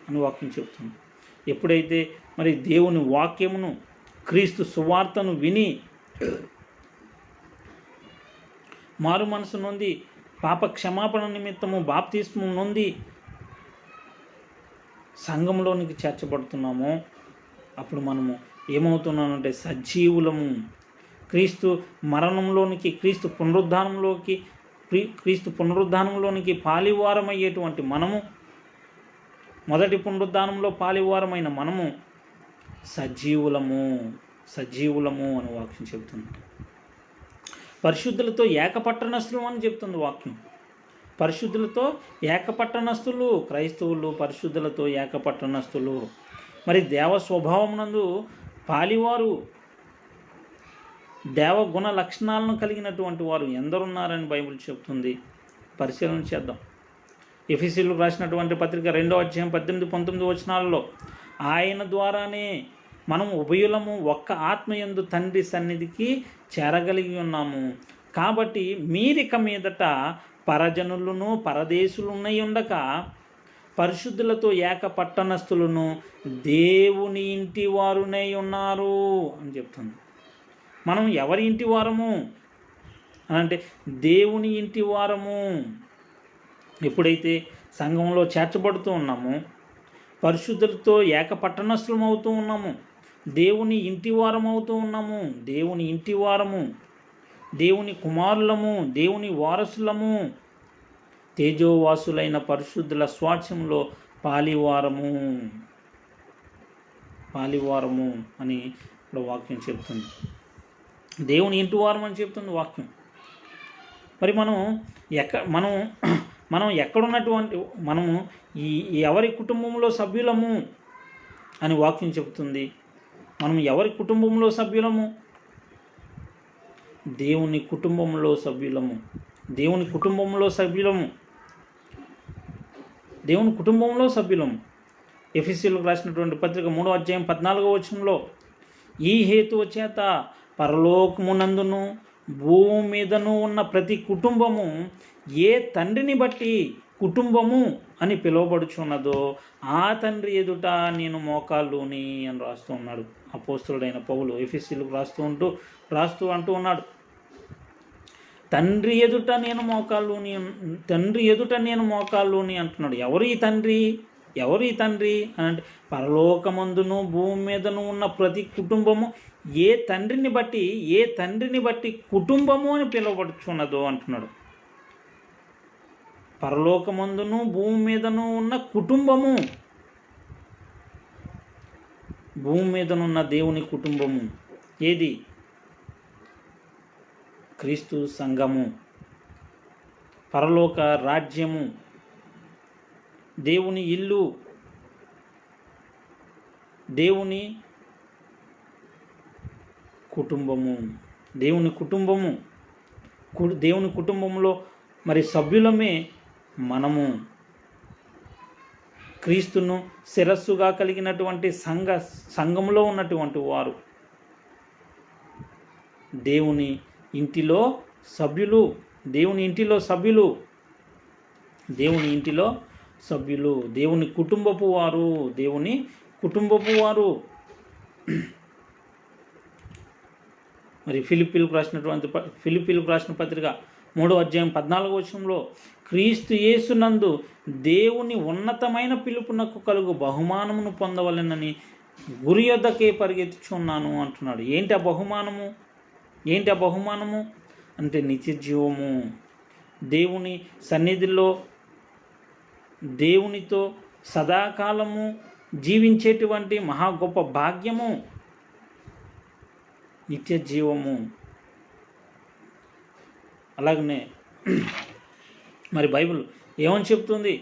Speaker 1: అని వాక్యం చెప్తుంది. ఎప్పుడైతే మరి దేవుని వాక్యమును, క్రీస్తు సువార్తను విని మారు మనసు నొంది పాప క్షమాపణ నిమిత్తము బాప్తిస్మం నొంది సంఘంలోనికి చేర్చబడుతున్నామో అప్పుడు మనము ఏమవుతున్నామంటే సజీవులము. క్రీస్తు మరణంలోనికి, క్రీస్తు పునరుద్ధానంలోనికి పాలివారమయ్యేటువంటి మనము, మొదటి పునరుద్ధానంలో పాలివారమైన మనము సజీవులము అని వాక్యం చెబుతుంది. పరిశుద్ధులతో ఏకపట్టణస్థులు అని చెప్తుంది వాక్యం. పరిశుద్ధులతో ఏకపట్టణస్థులు క్రైస్తవులు, పరిశుద్ధులతో ఏకపట్టణస్థులు. మరి దేవ స్వభావమునందు పాలివారు, దేవగుణ లక్షణాలను కలిగినటువంటి వారు ఎందరున్నారని బైబిల్ చెప్తుంది. పరిశీలన చేద్దాం. ఎఫెసీయులకు రాసినటువంటి పత్రిక 2వ అధ్యాయం 18-19 వచనాలలో ఆయన ద్వారానే మనం ఉభయులము ఒక్క ఆత్మయందు తండ్రి సన్నిధికి చేరగలిగి ఉన్నాము. కాబట్టి మీరిక మీదట పరజనులను పరదేశులున్నై ఉండక పరిశుద్ధులతో ఏక పట్టణస్థులను దేవుని ఇంటి వారునై ఉన్నారు అని చెప్తుంది. మనం ఎవరి ఇంటి వారము అని అంటే దేవుని ఇంటి వారము. ఎప్పుడైతే సంఘంలో చేర్చబడుతూ ఉన్నామో, పరిశుద్ధులతో ఏక పట్టణస్థులం అవుతూ ఉన్నాము, దేవుని ఇంటి వారం అవుతూ ఉన్నాము, దేవుని ఇంటి వారము, దేవుని కుమారులము, దేవుని వారసులము, తేజోవాసులైన పరిశుద్ధుల స్వాస్థ్యంలో పాలివారము అని ఇప్పుడు వాక్యం చెప్తుంది. దేవుని ఇంటి వారం అని చెప్తుంది వాక్యం. మరి మనం ఎక్కడున్నటువంటి మనము ఎవరి కుటుంబంలో సభ్యులము అని వాక్యం చెబుతుంది. మనం ఎవరి కుటుంబంలో సభ్యులము? దేవుని కుటుంబంలో సభ్యులము. ఎఫెసీయులకు రాసినటువంటి పత్రిక 3వ అధ్యాయం 14వ వచనంలో ఈ హేతువు చేత పరలోకమునందును భూమి మీదను ఉన్న ప్రతి కుటుంబము ఏ తండ్రిని బట్టి కుటుంబము అని పిలువబడుచున్నదో ఆ తండ్రి ఎదుట నేను మోకాళ్ళుని అని రాస్తూ ఉన్నాడు అపోస్తలుడైన పౌలు. ఎఫెసీయులకు రాస్తూ అంటూ ఉన్నాడు, తండ్రి ఎదుట నేను మోకాళ్ళుని అంటున్నాడు. ఎవరు ఈ తండ్రి అని అంటే పరలోకమందును భూమి మీదను ఉన్న ప్రతి కుటుంబము ఏ తండ్రిని బట్టి కుటుంబము అని పిలువబడుచున్నదో అంటున్నాడు. పరలోకమందును భూమి మీదను ఉన్న కుటుంబము, భూమి మీదనున్న దేవుని కుటుంబము ఏది? క్రీస్తు సంఘము, పరలోక రాజ్యము, దేవుని ఇల్లు, దేవుని కుటుంబము. దేవుని కుటుంబము, దేవుని కుటుంబంలో మరి సభ్యులమే మనము. క్రీస్తును శిరస్సుగా కలిగినటువంటి సంఘంలో ఉన్నటువంటి వారు దేవుని ఇంటిలో సభ్యులు. దేవుని ఇంటిలో సభ్యులు, దేవుని ఇంటిలో సభ్యులు, దేవుని కుటుంబపు వారు, దేవుని కుటుంబపు వారు. మరి ఫిలిప్పీలకు రాసిన పత్రిక 3వ అధ్యాయం 14వ వచనంలో క్రీస్తు యేసునందు దేవుని ఉన్నతమైన పిలుపునకు కలుగు బహుమానమును పొందవలెనని గురి యొద్దకే పరిగెత్తుచున్నాను అంటున్నాడు. ఏంటి ఆ బహుమానము అంటే నిత్య జీవము. దేవుని సన్నిధిలో దేవునితో సదాకాలము జీవించేటువంటి మహా గొప్ప భాగ్యము నిత్య జీవము. అలాగనే మరి బైబిల్ ఏమని చెప్తుంది,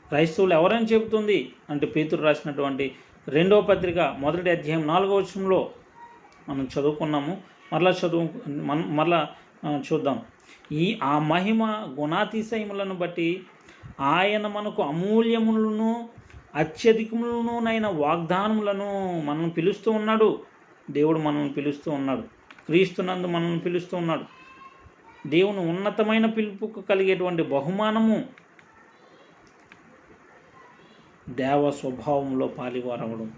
Speaker 1: క్రైస్తవులు ఎవరని చెప్తుంది అంటే పేతురు రాసినటువంటి 2వ పత్రిక 1వ అధ్యాయం 4వ వచనంలో మనం చదువుకున్నాము. మరలా చూద్దాం. ఆ మహిమ గుణాతిశయములను బట్టి ఆయన మనకు అమూల్యములను అత్యధికములనైన వాగ్దానములను మనల్ని పిలుస్తూ ఉన్నాడు. దేవుడు మనల్ని పిలుస్తూ ఉన్నాడు. క్రీస్తునందు మనల్ని పిలుస్తూ ఉన్నాడు. దేవుని ఉన్నతమైన పిలుపుకు కలిగేటువంటి బహుమానము దేవ స్వభావంలో పాలివారవడం.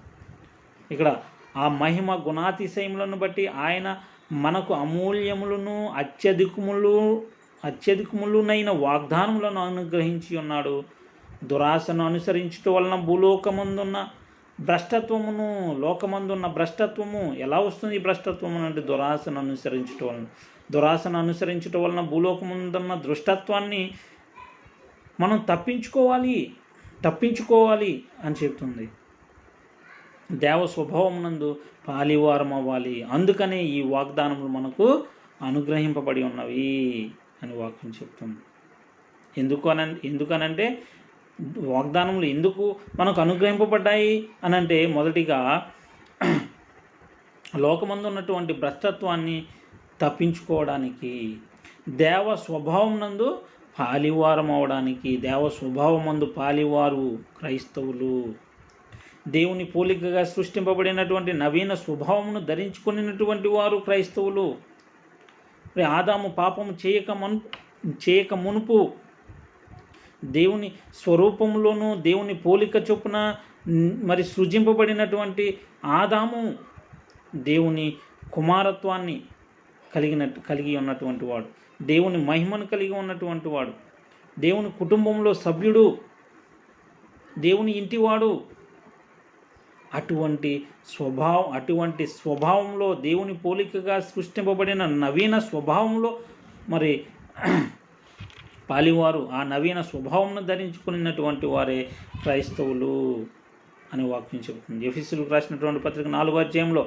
Speaker 1: ఇక్కడ ఆ మహిమ గుణాతిశయములను బట్టి ఆయన మనకు అమూల్యములను అత్యధికములునైన వాగ్దానములను అనుగ్రహించి ఉన్నాడు. దురాశను అనుసరించటం వలన భూలోకమందున్న భ్రష్టత్వమును, లోకమందున్న భ్రష్టత్వము ఎలా వస్తుంది? ఈ భ్రష్టత్వము అంటే దురాశను అనుసరించటం వలన భూలోకమందున్న దుష్టత్వాన్ని మనం తప్పించుకోవాలి అని చెప్తుంది. దేవ స్వభావమునందు పాలివారం అవ్వాలి. అందుకనే ఈ వాగ్దానములు మనకు అనుగ్రహింపబడి ఉన్నవి అని వాక్యం చెప్తుంది. ఎందుకనంటే వాగ్దానములు ఎందుకు మనకు అనుగ్రహింపబడ్డాయి అనంటే, మొదటిగా లోకమందు ఉన్నటువంటి భ్రష్టత్వాన్ని తప్పించుకోవడానికి, దేవ స్వభావం నందు పాలివారం అవడానికి. దేవ స్వభావమందు పాలివారు క్రైస్తవులు. దేవుని పోలికగా సృష్టింపబడినటువంటి నవీన స్వభావమును ధరించుకున్నటువంటి వారు క్రైస్తవులు. ఆదాము పాపము చేయక మునుపు దేవుని స్వరూపంలోనూ దేవుని పోలిక చొప్పున మరి సృజింపబడినటువంటి ఆదాము దేవుని కుమారత్వాన్ని కలిగి ఉన్నటువంటి వాడు, దేవుని మహిమను కలిగి ఉన్నటువంటి వాడు, దేవుని కుటుంబంలో సభ్యుడు, దేవుని ఇంటివాడు. అటువంటి స్వభావంలో దేవుని పోలికగా సృష్టింపబడిన నవీన స్వభావంలో మరి పాలివారు, ఆ నవీన స్వభావంను ధరించుకున్నటువంటి వారే క్రైస్తవులు అని వాక్యం చెబుతుంది. ఎఫెసీయులకు రాసినటువంటి పత్రిక 4వ అధ్యాయంలో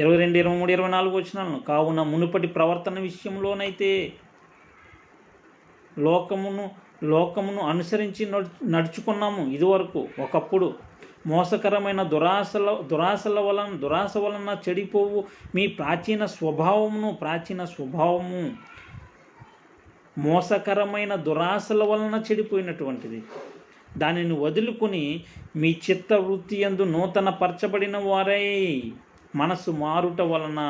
Speaker 1: 22, 23, 24 వచనాలను, కావున మునుపటి ప్రవర్తన విషయంలోనైతే లోకమును అనుసరించి నడుచుకున్నాము. ఇదివరకు ఒకప్పుడు మోసకరమైన దురాశ వలన చెడిపోవు మీ ప్రాచీన స్వభావము మోసకరమైన దురాశల వలన చెడిపోయినటువంటిది. దానిని వదులుకొని మీ చిత్త వృత్తి యందు నూతన పరచబడిన వారై మనసు మారుట వలన,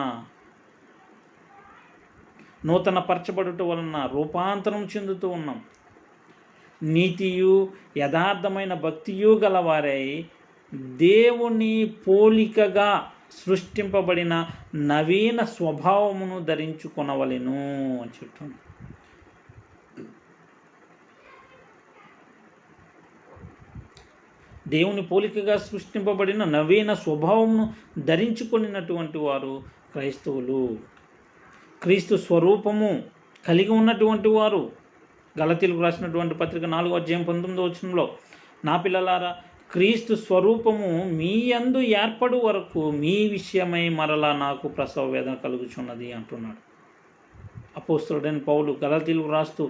Speaker 1: నూతన పరచబడుట వలన రూపాంతరం చెందుతూ ఉన్నాం. నీతియు యథార్థమైన భక్తియు గలవారై దేవుని పోలికగా సృష్టింపబడిన నవీన స్వభావమును ధరించుకొనవలెను అని చెప్తుంది. దేవుని పోలికగా సృష్టింపబడిన నవీన స్వభావమును ధరించుకొనినటువంటి వారు క్రైస్తవులు. క్రీస్తు స్వరూపము కలిగి ఉన్నటువంటి వారు. గలతీయులకు రాసినటువంటి పత్రిక 4వ అధ్యాయం 19వ వచనంలో, నా పిల్లలారా, క్రీస్తు స్వరూపము మీ యందు ఏర్పడు వరకు మీ విషయమై మరలా నాకు ప్రసవ వేదన కలుగుచున్నది అంటున్నాడు అపోస్తలుడైన పౌలు గలతీయులకు రాస్తూ.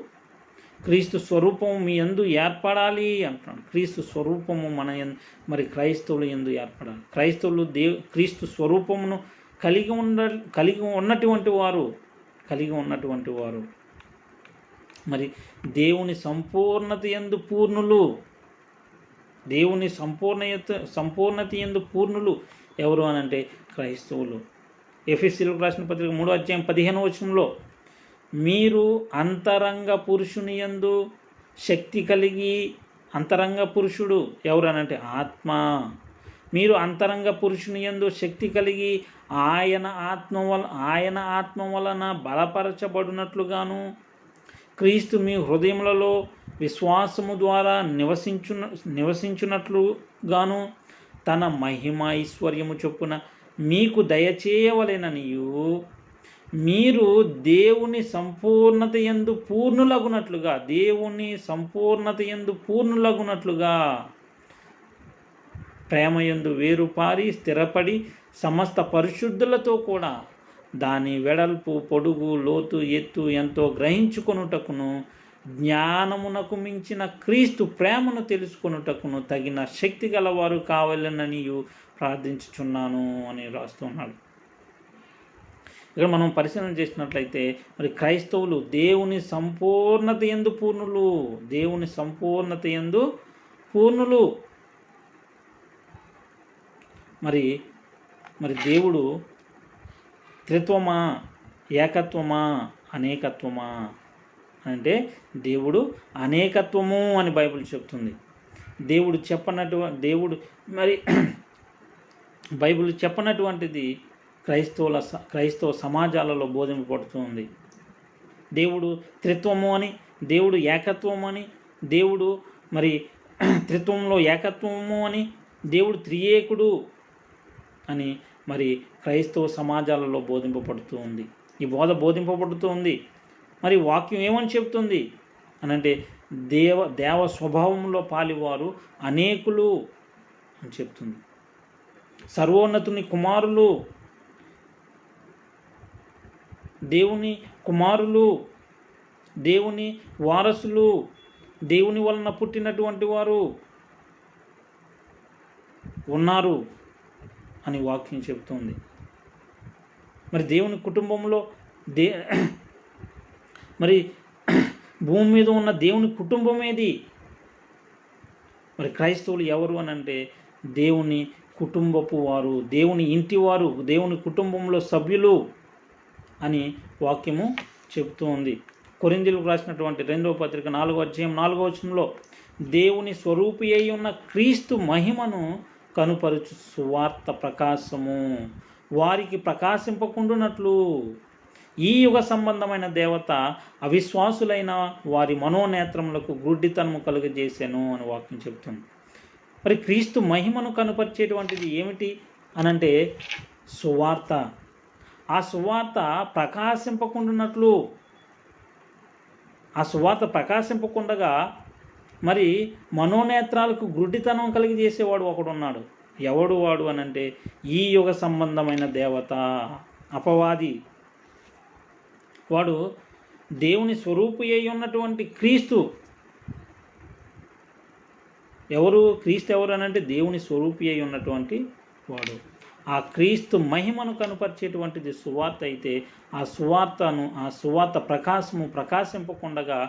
Speaker 1: క్రీస్తు స్వరూపము మీ యందు ఏర్పడాలి అంటున్నాడు. క్రీస్తు స్వరూపము మరి క్రైస్తవులు యందు ఏర్పడాలి. క్రీస్తు స్వరూపమును కలిగి ఉన్నటువంటి వారు మరి దేవుని సంపూర్ణత యందు పూర్ణులు. దేవుని సంపూర్ణత యందు పూర్ణులు ఎవరు అనంటే క్రైస్తవులు. ఎఫెసీయులకు రాసిన పత్రిక 3వ అధ్యాయం 15వ వచనంలో, మీరు అంతరంగ పురుషుని యందు శక్తి కలిగి, అంతరంగ పురుషుడు ఎవరు అనంటే ఆత్మ. మీరు అంతరంగ పురుషుని యందు శక్తి కలిగి ఆయన ఆత్మ వలన బలపరచబడినట్లుగాను, క్రీస్తు మీ హృదయములలో విశ్వాసము ద్వారా నివసించున్నట్లుగాను తన మహిమైశ్వర్యము చొప్పున మీకు దయచేయవలెననియు, మీరు దేవుని సంపూర్ణత యందు పూర్ణులగునట్లుగా ప్రేమయందు వేరుపారి స్థిరపడి సమస్త పరిశుద్ధులతో కూడా దాని వెడల్పు, పొడుగు, లోతు, ఎత్తు ఎంతో గ్రహించుకొనుటకును, జ్ఞానమునకు మించిన క్రీస్తు ప్రేమను తెలుసుకొనుటకును తగిన శక్తి గలవారు కావాలనని ప్రార్థించుచున్నాను అని రాస్తున్నాడు. ఇక్కడ మనం పరిశీలన చేసినట్లయితే మరి క్రైస్తవులు దేవుని సంపూర్ణత యందు పూర్ణులు. మరి దేవుడు త్రిత్వమా, ఏకత్వమా, అనేకత్వమా అంటే దేవుడు అనేకత్వము అని బైబిల్ చెప్తుంది. బైబిల్ చెప్పనటువంటిది క్రైస్తవ సమాజాలలో బోధింపబడుతుంది. దేవుడు త్రిత్వము అని, దేవుడు ఏకత్వము అని, దేవుడు మరి త్రిత్వంలో ఏకత్వము అని, దేవుడు త్రియేకుడు అని మరి క్రైస్తవ సమాజాలలో బోధింపబడుతూ ఉంది. ఈ బోధింపబడుతూ ఉంది. మరి వాక్యం ఏమని చెప్తుంది అనంటే దేవ స్వభావంలో పాలివారు అనేకులు అని చెప్తుంది. సర్వోన్నతుని కుమారులు, దేవుని కుమారులు, దేవుని వారసులు, దేవుని వలన పుట్టినటువంటి వారు ఉన్నారు అని వాక్యం చెప్తుంది. మరి దేవుని కుటుంబంలో మరి భూమి మీద ఉన్న దేవుని కుటుంబం ఏది? మరి క్రైస్తవులు ఎవరు అని అంటే దేవుని కుటుంబపు వారు, దేవుని ఇంటి వారు, దేవుని కుటుంబంలో సభ్యులు అని వాక్యము చెప్తూ ఉంది. కొరింథీయులకు రాసినటువంటి 2వ పత్రిక 4వ అధ్యాయం 4వ వచనంలో, దేవుని స్వరూపి అయి ఉన్న క్రీస్తు మహిమను కనుపరుచు సువార్త ప్రకాశము వారికి ప్రకాశింపకుండునట్లు ఈ యుగ సంబంధమైన దేవత అవిశ్వాసులైన వారి మనోనేత్రములకు గుడ్డితనము కలుగజేసెను అని వాక్యం చెప్తుంది. మరి క్రీస్తు మహిమను కనుపరిచేటువంటిది ఏమిటి అనంటే సువార్త. ఆ సువార్త ప్రకాశింపకుండునట్లు, ఆ సువార్త ప్రకాశింపకుండగా మరి మనోనేత్రాలకు గుడ్డితనం కలిగజేసేవాడు ఒకడున్నాడు. ఎవడు వాడు అనంటే ఈ యుగ సంబంధమైన దేవత, అపవాది. వాడు దేవుని స్వరూపి అయి ఉన్నటువంటి క్రీస్తు. క్రీస్తు ఎవరు అనంటే దేవుని స్వరూపి అయి ఉన్నటువంటి వాడు. ఆ క్రీస్తు మహిమను కనుపరిచేటువంటిది సువార్త అయితే ఆ సువార్త ప్రకాశింపకుండగా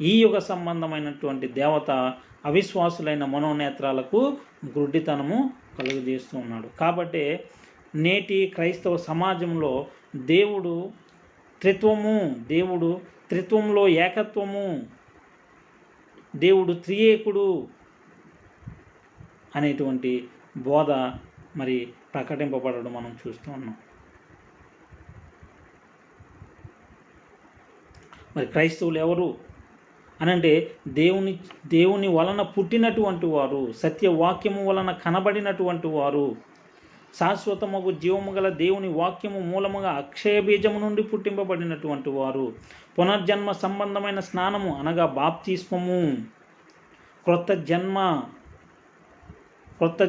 Speaker 1: ఈ యుగ సంబంధమైనటువంటి దేవత అవిశ్వాసులైన మనోనేత్రాలకు గుడ్డితనము కలుగజేస్తూ ఉన్నాడు. కాబట్టి నేటి క్రైస్తవ సమాజంలో దేవుడు త్రిత్వంలో ఏకత్వము, దేవుడు త్రియేకుడు అనేటువంటి బోధ మరి ప్రకటింపబడడం మనం చూస్తూ ఉన్నాం. మరి క్రైస్తవులు ఎవరు అనంటే దేవుని వలన పుట్టినటువంటి వారు, సత్యవాక్యము వలన కనబడినటువంటి వారు, శాశ్వతమగు జీవము గల దేవుని వాక్యము మూలముగా అక్షయ బీజము నుండి పుట్టింపబడినటువంటి వారు, పునర్జన్మ సంబంధమైన స్నానము అనగా బాప్తిస్మము, క్రొత్త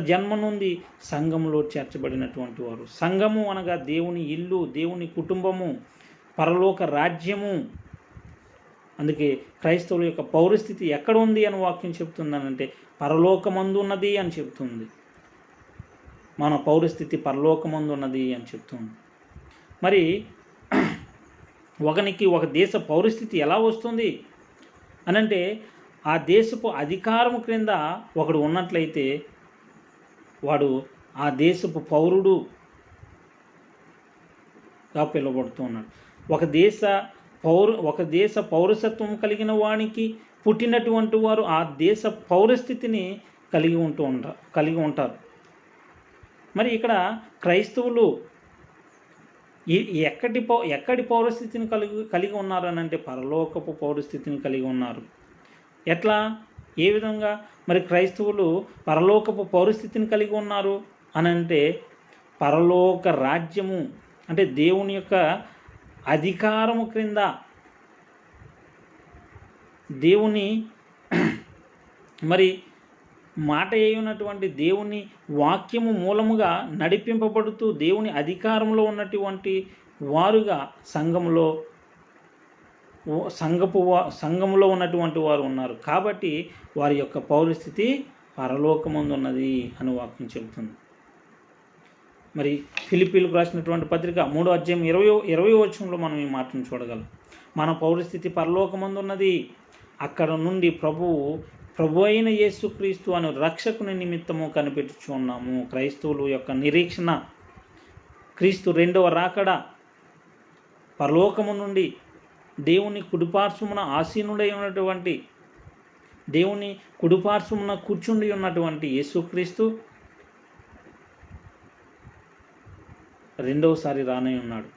Speaker 1: జన్మ నుండి సంఘములో చేర్చబడినటువంటి వారు. సంఘము అనగా దేవుని ఇల్లు, దేవుని కుటుంబము, పరలోక రాజ్యము. అందుకే క్రైస్తవుల యొక్క పౌరస్థితి ఎక్కడ ఉంది అని వాక్యం చెప్తుందనంటే పరలోకమందు ఉన్నది అని చెప్తుంది. మన పౌరస్థితి పరలోకమందు ఉన్నది అని చెప్తుంది. మరి ఒకనికి ఒక దేశ పౌరస్థితి ఎలా వస్తుంది అనంటే ఆ దేశపు అధికారము క్రింద ఒకడు ఉన్నట్లయితే వాడు ఆ దేశపు పౌరుడుగా పిలువబడుతూ ఉన్నాడు. ఒక దేశ పౌరసత్వం కలిగిన వానికి పుట్టినటువంటి వారు ఆ దేశ పౌరస్థితిని కలిగి ఉంటారు. మరి ఇక్కడ క్రైస్తవులు ఎక్కడి పౌరస్థితిని కలిగి ఉన్నారు అని అంటే పరలోకపు పౌరస్థితిని కలిగి ఉన్నారు. ఎట్లా, ఏ విధంగా మరి క్రైస్తవులు పరలోకపు పౌరస్థితిని కలిగి ఉన్నారు అని అంటే పరలోక రాజ్యము అంటే దేవుని యొక్క అధికారము క్రింద దేవుని మరి మాట అయినటువంటి దేవుని వాక్యము మూలముగా నడిపింపబడుతూ దేవుని అధికారంలో ఉన్నటువంటి వారుగా సంఘములో ఉన్నటువంటి వారు ఉన్నారు. కాబట్టి వారి యొక్క పౌరస్థితి పరలోకమందు ఉన్నది అని వాక్యం చెబుతుంది. మరి ఫిలిప్పీలకు రాసినటువంటి పత్రిక 3వ అధ్యాయం 20వ వచనంలో మనం ఈ మాటను చూడగలం. మన పౌరస్థితి పరలోకమందు ఉన్నది. అక్కడ నుండి ప్రభు అయిన యేసుక్రీస్తు అను రక్షకుని నిమిత్తము కనిపెట్టుచున్నాము. క్రైస్తవుల యొక్క నిరీక్షణ క్రీస్తు రెండవ రాకడ, పరలోకము నుండి దేవుని కుడిపార్శ్వమున ఆసీనుడై ఉన్నటువంటి దేవుని కుడిపార్శ్వమున కూర్చుండి ఉన్నటువంటి యేసుక్రీస్తు రెండవసారి రానై ఉన్నాడు.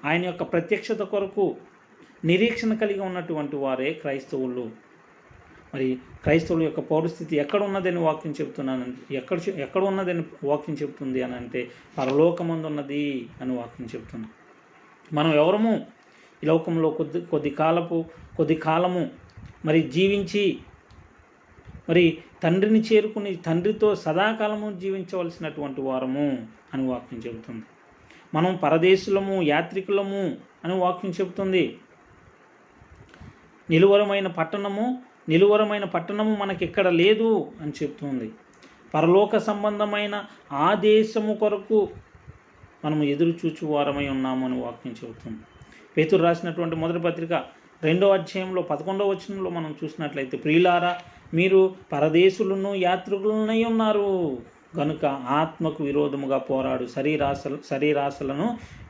Speaker 1: ఆయన యొక్క ప్రత్యక్షత కొరకు నిరీక్షణ కలిగి ఉన్నటువంటి వారే క్రైస్తవులు. మరి క్రైస్తవుల యొక్క పౌరస్థితి ఎక్కడ ఉన్నదని వాక్యం చెప్తున్నానంటే ఎక్కడ ఉన్నదని వాక్యం చెప్తుంది అని అంటే పరలోకమందు ఉన్నది అని వాక్యం చెప్తున్నాం. మనం ఎవరము ఈ లోకంలో కొద్ది కాలము మరి జీవించి మరి తండ్రిని చేరుకుని తండ్రితో సదాకాలము జీవించవలసినటువంటి వారము అని వాక్యం చెబుతుంది. మనం పరదేశులము, యాత్రికులము అని వాక్యం చెబుతుంది. నిలువరమైన పట్టణము మనకిక్కడ లేదు అని చెప్తుంది. పరలోక సంబంధమైన ఆ దేశము కొరకు మనము ఎదురు చూచువారమై ఉన్నాము అని వాక్యం చెబుతుంది. పేతురు రాసినటువంటి మొదటి పత్రిక 2వ అధ్యాయంలో 11వ వచనంలో మనం చూసినట్లయితే, ప్రియులారా, మీరు పరదేశులను యాత్రికులనై ఉన్నారు గనుక ఆత్మకు విరోధముగా పోరాడు శరీరాశలను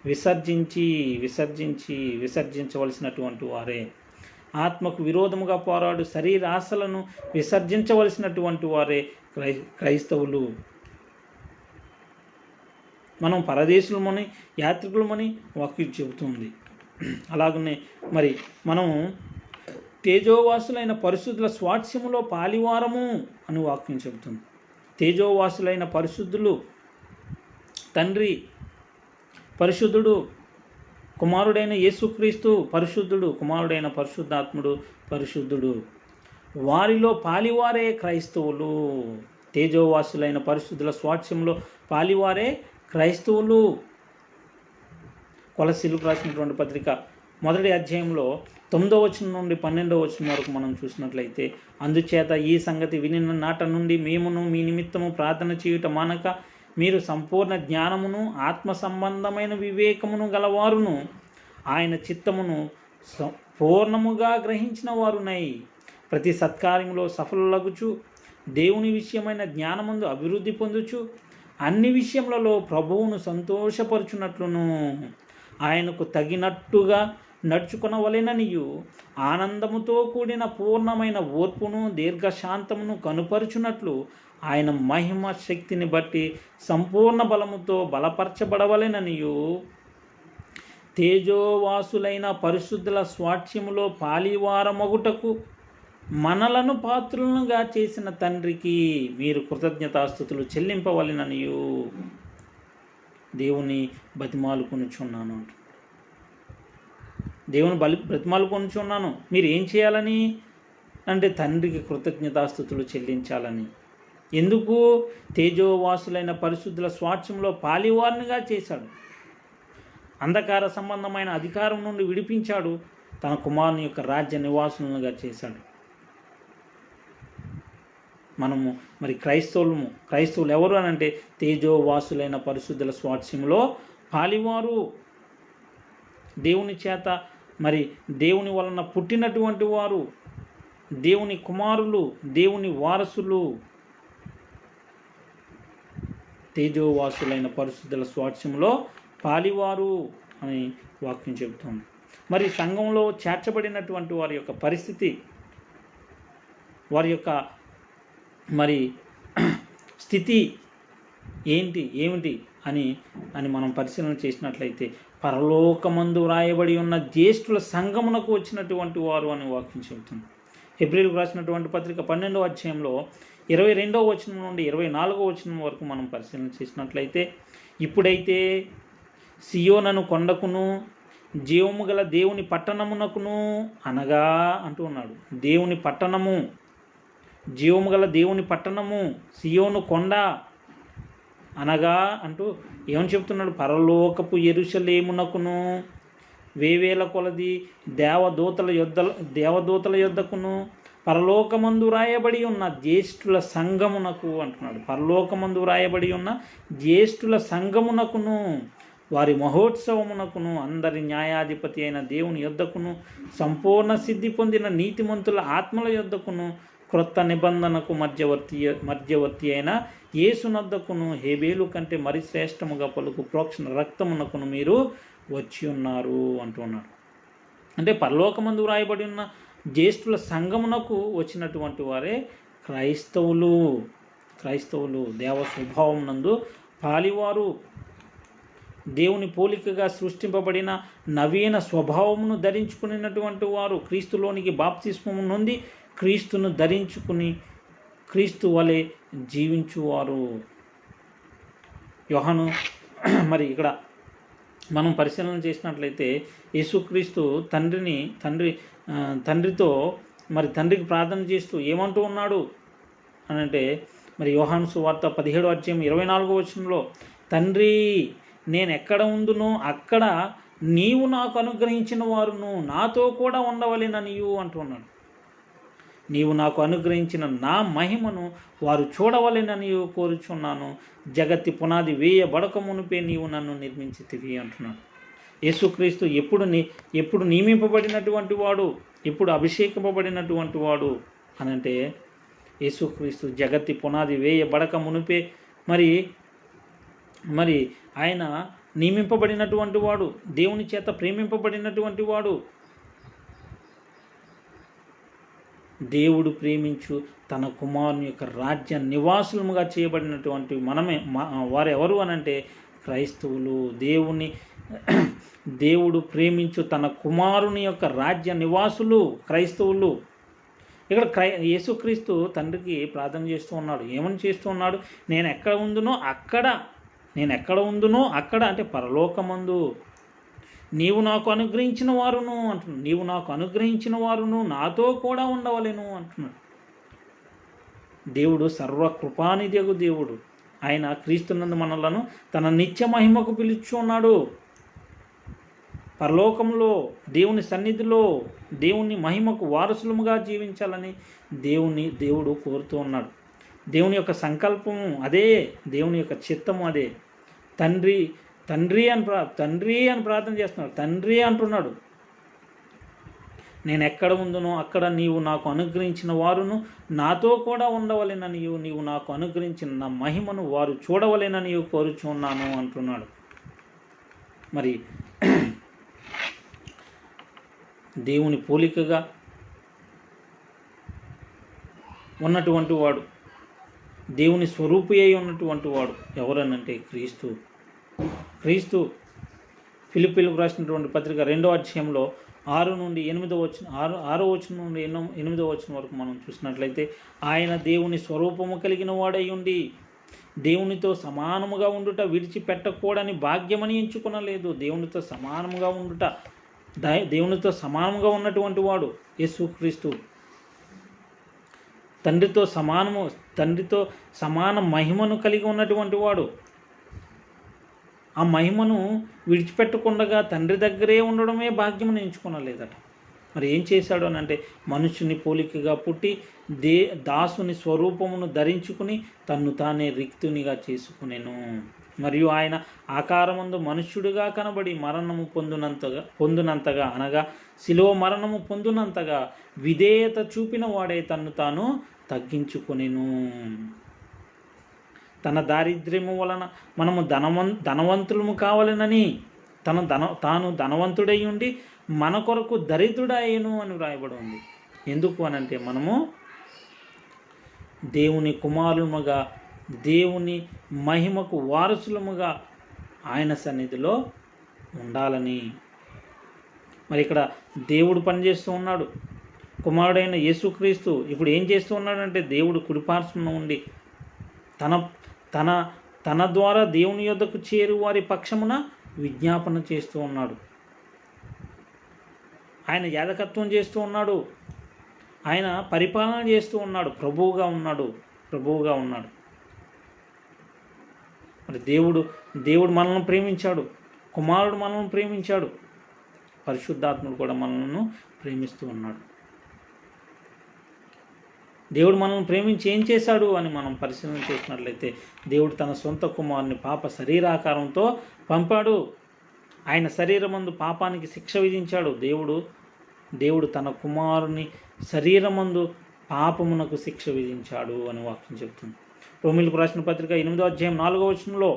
Speaker 1: విసర్జించవలసినటువంటి వారే. ఆత్మకు విరోధముగా పోరాడు శరీరాశలను విసర్జించవలసినటువంటి వారే క్రైస్తవులు. మనం పరదేశులమని యాత్రికులమని వాక్యం చెబుతుంది. అలాగనే మరి మనం తేజోవాసులైన పరిశుద్ధుల స్వాస్థ్యములో పాలివారము అని వాక్యం చెబుతుంది. తేజోవాసులైన పరిశుద్ధులు, తండ్రి పరిశుద్ధుడు, కుమారుడైన యేసుక్రీస్తు పరిశుద్ధుడు, కుమారుడైన పరిశుద్ధాత్ముడు పరిశుద్ధుడు. వారిలో పాలివారే క్రైస్తవులు. తేజోవాసులైన పరిశుద్ధుల స్వాస్థ్యంలో పాలివారే క్రైస్తవులు. కొలస్సీలకు రాసినటువంటి పత్రిక 1వ అధ్యాయంలో 9వ వచనం నుండి 12వ వచనం వరకు మనం చూసినట్లయితే, అందుచేత ఈ సంగతి వినిన నాట నుండి మేమును మీ నిమిత్తము ప్రార్థన చేయుట మానక మీరు సంపూర్ణ జ్ఞానమును ఆత్మ సంబంధమైన వివేకమును గలవారును ఆయన చిత్తమును పూర్ణముగా గ్రహించిన వారునై ప్రతి సత్కార్యములో సఫలులగుచు దేవుని విషయమైన జ్ఞానమందు అభివృద్ధి పొందుచు అన్ని విషయములలో ప్రభువును సంతోషపరచునట్లును ఆయనకు తగినట్టుగా నడుచుకొనవలెననియు ఆనందముతో కూడిన పూర్ణమైన ఓర్పును దీర్ఘశాంతమును కనుపరుచునట్లు ఆయన మహిమ శక్తిని బట్టి సంపూర్ణ బలముతో బలపరచబడవలెననియు తేజోవాసులైన పరిశుద్ధుల స్వాస్థ్యములో పాలివారమగుటకు మనలను పాత్రులనుగా చేసిన తండ్రికి మీరు కృతజ్ఞతాస్తుతులు చెల్లింపవలెననియు దేవుని బతిమాలుకొనుచున్నాను. దేవుని బ్రతిమాలుకొనుచున్నాను. మీరు ఏం చేయాలని అంటే తండ్రికి కృతజ్ఞతాస్తుతులు చెల్లించాలని. ఎందుకు? తేజోవాసులైన పరిశుద్ధుల స్వాస్థ్యంలో పాలివారినిగా చేశాడు. అంధకార సంబంధమైన అధికారం నుండి విడిపించాడు. తన కుమారుని యొక్క రాజ్య నివాసులుగా చేశాడు. మనము మరి క్రైస్తవులు ఎవరు అని అంటే తేజోవాసులైన పరిశుద్ధుల స్వాస్థ్యంలో పాలివారు. దేవుని చేత మరి దేవుని వలన పుట్టినటువంటి వారు, దేవుని కుమారులు, దేవుని వారసులు, తేజోవాసులైన పరిశుద్ధుల స్వాస్థ్యంలో పాలివారు అని వాక్యం చెబుతుంది. మరి సంఘంలో చేర్చబడినటువంటి వారి యొక్క పరిస్థితి, వారి యొక్క మరి స్థితి ఏమిటి అని మనం పరిశీలన చేసినట్లయితే, పరలోకమందు వ్రాయబడి ఉన్న జ్యేష్ఠుల సంఘమునకు వచ్చినటువంటి వారు అని వాక్యం చెబుతుంది. హెబ్రీయులకు రాసినటువంటి పత్రిక 12వ అధ్యాయంలో 22వ వచనం నుండి 24వ వచనం వరకు మనం పరిశీలన చేసినట్లయితే, ఇప్పుడైతే సియోనను కొండకును జీవము గల దేవుని పట్టణమునకును అనగా అంటూ ఉన్నాడు. దేవుని పట్టణము, జీవము గల దేవుని పట్టణము, సియోను కొండ అనగా అంటూ ఏమని చెప్తున్నాడు? పరలోకపు యెరూషలేమునకును వేవేల కొలది దేవదూతల యొద్దకును పరలోకమందు రాయబడి ఉన్న జ్యేష్ఠుల సంఘమునకు అంటున్నాడు. పరలోకమందు రాయబడి ఉన్న జ్యేష్ఠుల సంఘమునకును వారి మహోత్సవమునకును అందరి న్యాయాధిపతి అయిన దేవుని యొద్దకును సంపూర్ణ సిద్ధి పొందిన నీతిమంతుల ఆత్మల యొద్దకును క్రొత్త నిబంధనకు మధ్యవర్తి అయిన యేసునొద్దకును హేబేలు కంటే మరి శ్రేష్టముగా పలుకు ప్రోక్షణ రక్తమునకును మీరు వచ్చి ఉన్నారు అంటున్నాడు. అంటే పరలోకమందు రాయబడి ఉన్న జ్యేష్ఠుల సంఘమునకు వచ్చినటువంటి వారే క్రైస్తవులు దేవ స్వభావం నందు పాలివారు, దేవుని పోలికగా సృష్టింపబడిన నవీన స్వభావమును ధరించుకున్నటువంటి వారు, క్రీస్తులోనికి బాప్తిస్మము నొంది క్రీస్తును ధరించుకుని క్రీస్తు వలె జీవించువారు. యోహాను మరి ఇక్కడ మనం పరిశీలన చేసినట్లయితే యేసుక్రీస్తు తండ్రితో మరి తండ్రికి ప్రార్థన చేస్తూ ఏమంటూ ఉన్నాడు అని అంటే, మరి యోహాను సువార్త 17వ అధ్యాయం 24వ వచనంలో, తండ్రి నేను ఎక్కడ ఉందునో అక్కడ నీవు నాకు అనుగ్రహించిన వారును నాతో కూడా ఉండవలెననియు అంటున్నాడు. నీవు నాకు అనుగ్రహించిన నా మహిమను వారు చూడవలెననియు కోరుచున్నాను. జగత్తి పునాది వేయబడక మునిపే నీవు నన్ను నిర్మించితివి అంటున్నాడు. యేసుక్రీస్తు ఎప్పుడు నియమింపబడినటువంటి వాడు, ఎప్పుడు అభిషేకింపబడినటువంటి వాడు అనంటే, యేసుక్రీస్తు జగత్తి పునాది వేయబడక మునిపే మరి ఆయన నియమింపబడినటువంటి వాడు, దేవుని చేత ప్రేమింపబడినటువంటి వాడు. దేవుడు ప్రేమించు తన కుమారుని యొక్క రాజ్య నివాసులముగా చేయబడినటువంటి వారు ఎవరు అనంటే క్రైస్తవులు. దేవుడు ప్రేమించు తన కుమారుని యొక్క రాజ్య నివాసులు క్రైస్తవులు. ఇక్కడ యేసుక్రీస్తు తండ్రికి ప్రార్థన చేస్తూ ఉన్నాడు. ఏమని చేస్తూ ఉన్నాడు? నేను ఎక్కడ ఉందునో అక్కడ అంటే పరలోకమందు నీవు నాకు అనుగ్రహించిన వారును అంటున్నాడు. నీవు నాకు అనుగ్రహించిన వారును నాతో కూడా ఉండవలెను అంటున్నాడు. దేవుడు సర్వకృపానిధియగు దేవుడు. ఆయన క్రీస్తునందు మనలను తన నిత్య మహిమకు పిలుచున్నాడు. పరలోకంలో దేవుని సన్నిధిలో దేవుని మహిమకు వారసులముగా జీవించాలని దేవుడు కోరుతూ ఉన్నాడు. దేవుని యొక్క సంకల్పము అదే, దేవుని యొక్క చిత్తము అదే. తండ్రి అని ప్రార్థన చేస్తున్నాడు. తండ్రి అంటున్నాడు, నేను ఎక్కడ ఉందునో అక్కడ నీవు నాకు అనుగ్రహించిన వారును నాతో కూడా ఉండవలెననియు, నీవు నాకు అనుగ్రహించిన నా మహిమను వారు చూడవలెననియు కోరుచున్నాను అంటున్నాడు. మరి దేవుని పోలికగా ఉన్నటువంటి వాడు, దేవుని స్వరూపి అయి ఉన్నటువంటి వాడు ఎవరనంటే క్రీస్తు ఫిలిప్పీలకు రాసినటువంటి పత్రిక 2వ అధ్యాయంలో 6 నుండి 8వ వచనం నుండి 8వ వచనం వరకు మనం చూసినట్లయితే, ఆయన దేవుని స్వరూపము కలిగిన వాడై ఉండి దేవునితో సమానముగా ఉండుట విడిచిపెట్టకూడని భాగ్యమని ఎంచుకొనలేదు. దేవునితో సమానముగా ఉన్నటువంటి వాడు యేసుక్రీస్తు. తండ్రితో సమాన మహిమను కలిగి ఉన్నటువంటి వాడు. ఆ మహిమను విడిచిపెట్టకుండా తండ్రి దగ్గరే ఉండడమే భాగ్యమని ఎంచుకొనలేదట. మరి ఏం చేశాడు అని అంటే మనుషుని పోలికగా పుట్టి దాసుని స్వరూపమును ధరించుకుని తన్ను తానే రిక్తునిగా చేసుకునేను. మరియు ఆయన ఆకారమందు మనుష్యుడిగా కనబడి మరణము పొందునంతగా అనగా శిలువ మరణము పొందునంతగా విధేయత చూపిన వాడే తన్ను తాను తగ్గించుకొనెను. తన దారిద్ర్యము వలన మనము ధనవంతులము కావాలనని తాను ధనవంతుడై ఉండి మన కొరకు దరిద్రుడయ్యను అని వ్రాయబడి ఉంది. ఎందుకు అనంటే మనము దేవుని కుమారులముగా, దేవుని మహిమకు వారసులముగా ఆయన సన్నిధిలో ఉండాలని. మరి ఇక్కడ దేవుడు పనిచేస్తూ ఉన్నాడు. కుమారుడైన యేసుక్రీస్తు ఇప్పుడు ఏం చేస్తూ ఉన్నాడంటే దేవుడు కుడిపార్శ్వమున ఉండి తన ద్వారా దేవుని యొద్దకు చేరు వారి పక్షమున విజ్ఞాపన చేస్తూ ఉన్నాడు. ఆయన యాజకత్వం చేస్తూ ఉన్నాడు. ఆయన పరిపాలన చేస్తూ ఉన్నాడు. ప్రభువుగా ఉన్నాడు. మరి దేవుడు మనల్ని ప్రేమించాడు. కుమారుడు మనల్ని ప్రేమించాడు. పరిశుద్ధాత్ముడు కూడా మనల్ని ప్రేమిస్తూ ఉన్నాడు. దేవుడు మనల్ని ప్రేమించి ఏం చేశాడు అని మనం పరిశీలన చేసినట్లయితే దేవుడు తన సొంత కుమారుని పాప శరీరాకారంతో పంపాడు. ఆయన శరీరమందు పాపానికి శిక్ష విధించాడు. దేవుడు తన కుమారుని శరీరమందు పాపమునకు శిక్ష విధించాడు అని వాక్యం చెప్తుంది. రోమీయులకు రాసిన పత్రిక 8వ అధ్యాయం 4వ వచనంలో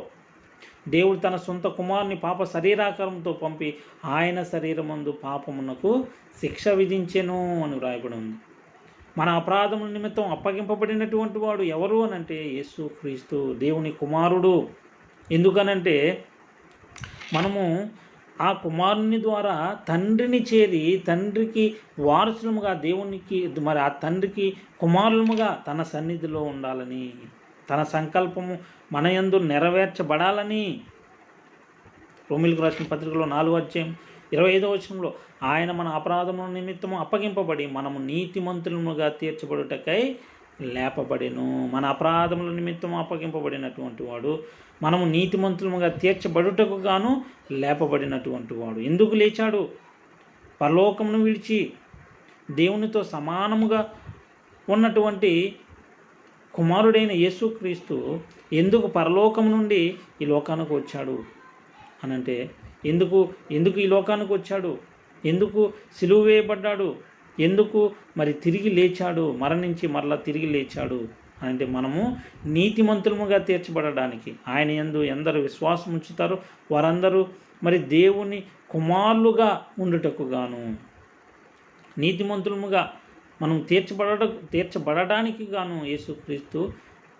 Speaker 1: దేవుడు తన సొంత కుమారుని పాప శరీరాకారంతో పంపి ఆయన శరీరమందు పాపమునకు శిక్ష విధించెను అని వ్రాయబడి ఉంది. మన అపరాధముల నిమిత్తం అప్పగింపబడినటువంటి వాడు ఎవరు అనంటే యేసుక్రీస్తు, దేవుని కుమారుడు. ఎందుకనంటే మనము ఆ కుమారుని ద్వారా తండ్రిని చేరి తండ్రికి వారసులముగా, దేవునికి మరి ఆ తండ్రికి కుమారులముగా తన సన్నిధిలో ఉండాలని, తన సంకల్పము మన యందు నెరవేర్చబడాలని. రోమీయులకు రాసిన పత్రికలో 4వ అధ్యాయం 25వ వచనంలో ఆయన మన అపరాధముల నిమిత్తము అప్పగింపబడి మనము నీతిమంతులముగా తీర్చబడుటకై లేపబడెను. మన అపరాధముల నిమిత్తము అప్పగింపబడినటువంటి వాడు మనము నీతిమంతులముగా తీర్చబడుటకు గాను లేపబడినటువంటి వాడు. ఎందుకు లేచాడు? పరలోకమును విడిచి దేవునితో సమానముగా ఉన్నటువంటి కుమారుడైన యేసుక్రీస్తు ఎందుకు పరలోకం నుండి ఈ లోకానికి వచ్చాడు అనంటే ఎందుకు ఈ లోకానికి వచ్చాడు? ఎందుకు సిలువ వేయబడ్డాడు? ఎందుకు మరి తిరిగి లేచాడు? మరణించి మరలా తిరిగి లేచాడు అంటే మనము నీతిమంతులముగా తీర్చబడడానికి. ఆయన యందు ఎందరు విశ్వాసం ఉంచుతారో వారందరూ మరి దేవుని కుమారులుగా ఉండుటకు గాను, నీతిమంతులముగా మనం తీర్చబడడానికి గాను యేసుక్రీస్తు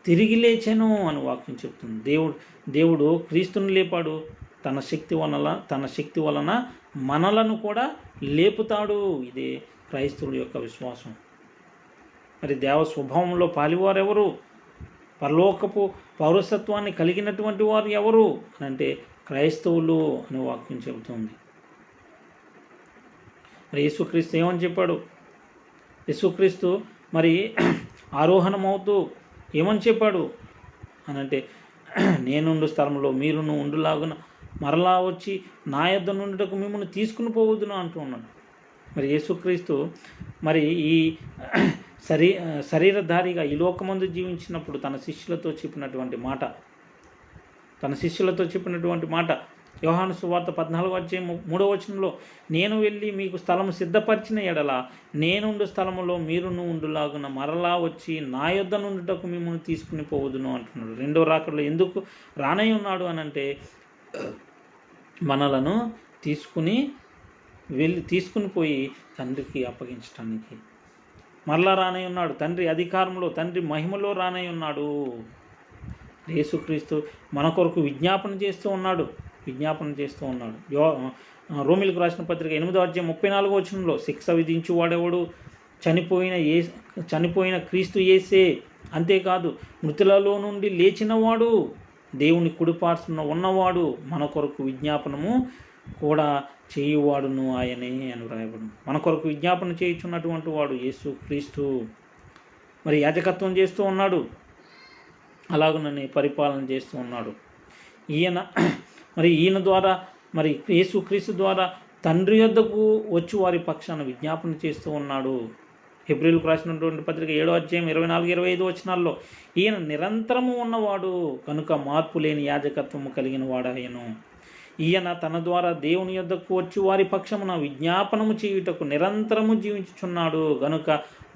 Speaker 1: తిరిగి లేచెను అని వాక్యం చెప్తుంది. దేవుడు క్రీస్తుని లేపాడు. తన శక్తి వలన మనలను కూడా లేపుతాడు. ఇదే క్రైస్తవుల యొక్క విశ్వాసం. మరి దేవ స్వభావంలో పాలివారెవరు? పరలోకపు పౌరసత్వాన్ని కలిగినటువంటి వారు ఎవరు అని అంటే క్రైస్తవులు అని వాక్యం చెబుతుంది. మరి యేసుక్రీస్తు ఏమని చెప్పాడు? యేసుక్రీస్తు మరి ఆరోహణమవుతూ ఏమని చెప్పాడు అనంటే నేనుండు స్థలంలో మీరును ఉండులాగున మరలా వచ్చి నా యొద్ద నుండుటకు మిమ్మల్ని తీసుకుని పోవద్దును అంటూ ఉన్నాడు. మరి యేసుక్రీస్తు మరి ఈ శరీరధారిగా ఈ లోకమందు జీవించినప్పుడు తన శిష్యులతో చెప్పినటువంటి మాట యోహాను సువార్త 14వ అధ్యాయం 3వ వచనంలో నేను వెళ్ళి మీకు స్థలం సిద్ధపరిచిన ఎడల నేనుండు స్థలములో మీరును ఉండులాగున మరలా వచ్చి నా యొద్ద నుండుటకు మిమ్మల్ని తీసుకుని పోవదును అంటున్నాడు. రెండో రాకడలో ఎందుకు రానై ఉన్నాడు అనంటే మనలను తీసుకుని పోయి తండ్రికి అప్పగించడానికి మరలా రానై ఉన్నాడు. తండ్రి అధికారంలో, తండ్రి మహిమలో రానై ఉన్నాడు. యేసుక్రీస్తు మన కొరకు విజ్ఞాపన చేస్తూ ఉన్నాడు. రోమీయులకు రాసిన పత్రిక 8వ అధ్యాయం 34వ వచనంలో శిక్ష విధించు వాడెవడు? చనిపోయిన క్రీస్తు యేసే. అంతేకాదు మృతులలో నుండి లేచినవాడు, దేవుని కుడిపార్శ్వన ఉన్నవాడు, మన కొరకు విజ్ఞాపనము కూడా చేయువాడును ఆయనే అని వ్రాయబడు. మన కొరకు విజ్ఞాపన చేయుచున్నటువంటి వాడు యేసుక్రీస్తు. మరి యాజకత్వం చేస్తూ ఉన్నాడు, అలాగునని పరిపాలన చేస్తూ ఉన్నాడు. ఈయన ద్వారా మరి యేసుక్రీస్తు ద్వారా తండ్రి యొద్దకు వచ్చి వారి పక్షాన విజ్ఞాపన చేస్తూ ఉన్నాడు. హెబ్రీయులకు రాసినటువంటి పత్రిక 7వ అధ్యాయం 24-25 వచనాల్లో ఈయన నిరంతరము ఉన్నవాడు కనుక మార్పు లేని యాజకత్వము కలిగిన వాడాయను. ఈయన తన ద్వారా దేవుని యొద్దకు వచ్చి వారి పక్షమున విజ్ఞాపనము చేయుటకు నిరంతరము జీవించుచున్నాడు గనుక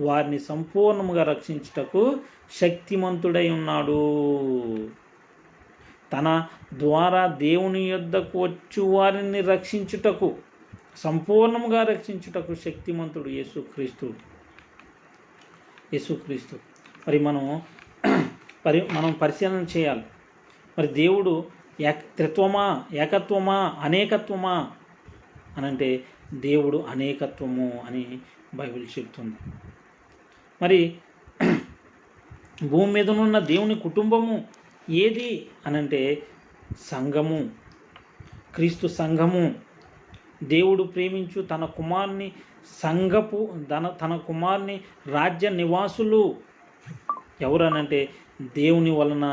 Speaker 1: వారిని సంపూర్ణముగా రక్షించుటకు శక్తిమంతుడై ఉన్నాడు. తన ద్వారా దేవుని యొద్దకు వచ్చి వారిని రక్షించుటకు, సంపూర్ణముగా రక్షించుటకు శక్తిమంతుడు యేసుక్రీస్తు. మరి మనం పరిశీలన చేయాలి. మరి దేవుడు త్రిత్వమా, ఏకత్వమా, అనేకత్వమా అనంటే దేవుడు అనేకత్వము అని బైబిల్ చెప్తుంది. మరి భూమి మీద ఉన్న దేవుని కుటుంబము ఏది అనంటే సంఘము, క్రీస్తు సంఘము. దేవుడు ప్రేమించు తన కుమారుని తన కుమారుని రాజ్య నివాసులు ఎవరనంటే దేవుని వలన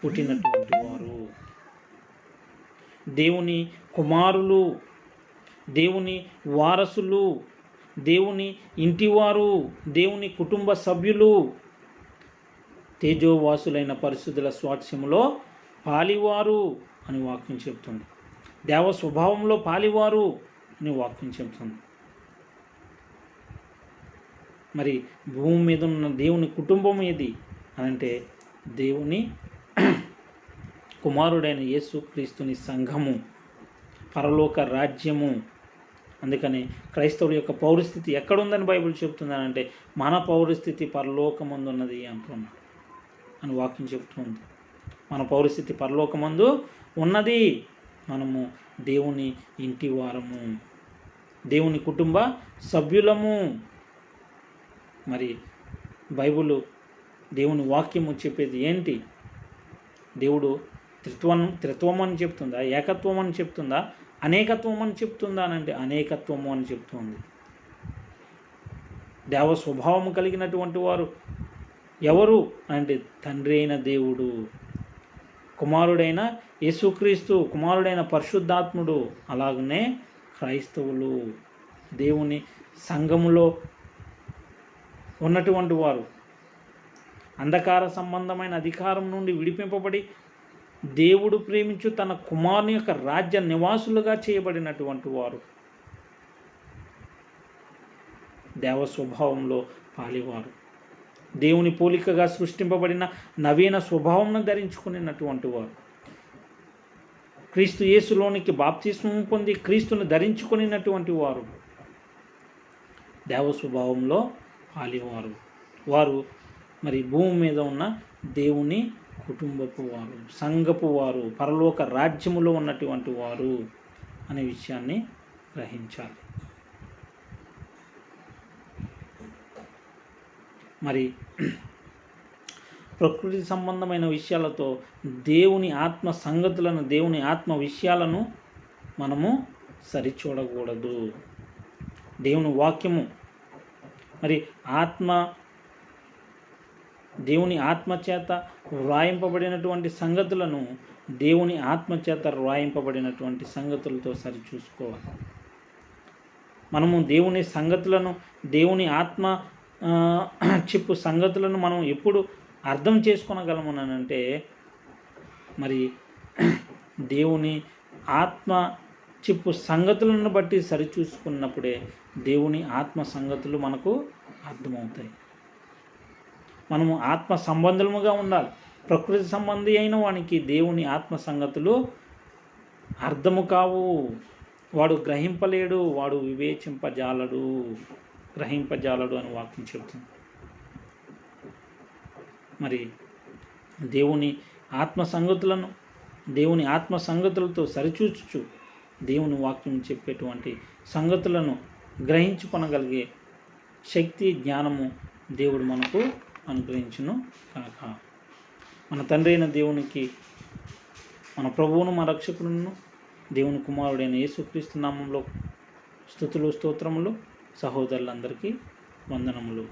Speaker 1: పుట్టినటువంటి వారు, దేవుని కుమారులు, దేవుని వారసులు, దేవుని ఇంటివారు, దేవుని కుటుంబ సభ్యులు, తేజోవాసులైన పరిశుద్ధుల స్వాస్థ్యములో పాలివారు అని వాక్యం చెప్తుంది. దేవ స్వభావంలో పాలివారు అని వాక్యం చెప్తుంది. మరి భూమి మీద ఉన్న దేవుని కుటుంబం ఏది అనంటే దేవుని కుమారుడైన యేసుక్రీస్తుని సంఘము, పరలోక రాజ్యము. అందుకని క్రైస్తవుల యొక్క పౌరస్థితి ఎక్కడుందని బైబిల్ చెప్తుందనంటే మన పౌరస్థితి పరలోకమందు ఉన్నది అంటున్నాడు అని వాక్యం చెప్తుంది. మన పౌరస్థితి పరలోకమందు ఉన్నది. మనము దేవుని ఇంటి వారము, దేవుని కుటుంబ సభ్యులము. మరి బైబిల్ దేవుని వాక్యము చెప్పేది ఏంటి? దేవుడు త్రిత్వం అని చెప్తుందా, ఏకత్వం అని చెప్తుందా, అనేకత్వం అని చెప్తుందా అనంటే అనేకత్వము అని చెప్తుంది. దేవ స్వభావము కలిగినటువంటి వారు ఎవరు అంటే తండ్రి అయిన దేవుడు, కుమారుడైన యేసుక్రీస్తు, కుమారుడైన పరిశుద్ధాత్ముడు. అలాగనే క్రైస్తవులు దేవుని సంఘములో ఉన్నటువంటి వారు, అంధకార సంబంధమైన అధికారం నుండి విడిపింపబడి దేవుడు ప్రేమించు తన కుమారుని యొక్క రాజ్య నివాసులుగా చేయబడినటువంటి వారు, దేవ స్వభావంలో పాలివారు, దేవుని పోలికగా సృష్టింపబడిన నవీన స్వభావంను ధరించుకునేటువంటి వారు, క్రీస్తు యేసులోనికి బాప్తిస్మం పొంది క్రీస్తును ధరించుకునేటువంటి వారు, దేవ స్వభావంలో పాలివారు. వారు మరి భూమి మీద ఉన్న దేవుని కుటుంబపు వారు, సంఘపు వారు, పరలోక రాజ్యములో ఉన్నటువంటి వారు అనే విషయాన్ని గ్రహించాలి. మరి ప్రకృతి సంబంధమైన విషయాలతో దేవుని ఆత్మ సంగతులను, దేవుని ఆత్మ విషయాలను మనము సరిచూడకూడదు. దేవుని వాక్యము మరి దేవుని ఆత్మచేత వ్రాయింపబడినటువంటి సంగతులను దేవుని ఆత్మచేత వ్రాయింపబడినటువంటి సంగతులతో సరిచూసుకోవాలి. మనము దేవుని సంగతులను, దేవుని ఆత్మ చెప్పు సంగతులను మనం ఎప్పుడు అర్థం చేసుకోగలమనంటే మరి దేవుని ఆత్మ చెప్పు సంగతులను బట్టి సరిచూసుకున్నప్పుడే దేవుని ఆత్మ సంగతులు మనకు అర్థమవుతాయి. మనము ఆత్మ సంబంధముగా ఉండాలి. ప్రకృతి సంబంధి అయిన వానికి దేవుని ఆత్మ సంగతులు అర్థము కావు. వాడు గ్రహింపలేడు, వాడు గ్రహింపజాలడు అని వాక్యం చెబుతుంది. మరి దేవుని ఆత్మ సంగతులను దేవుని ఆత్మ సంగతులతో సరిచూచుచు దేవుని వాక్యం చెప్పేటువంటి సంగతులను గ్రహించుకొనగలిగే శక్తి, జ్ఞానము దేవుడు మనకు అనుగ్రహించును కాక. మన తండ్రి అయిన దేవునికి, మన ప్రభువును, మన రక్షకుడును, దేవుని కుమారుడైన యేసుక్రీస్తు నామంలో స్తుతులు, స్తోత్రములు. సహోదరులందరికీ వందనములు.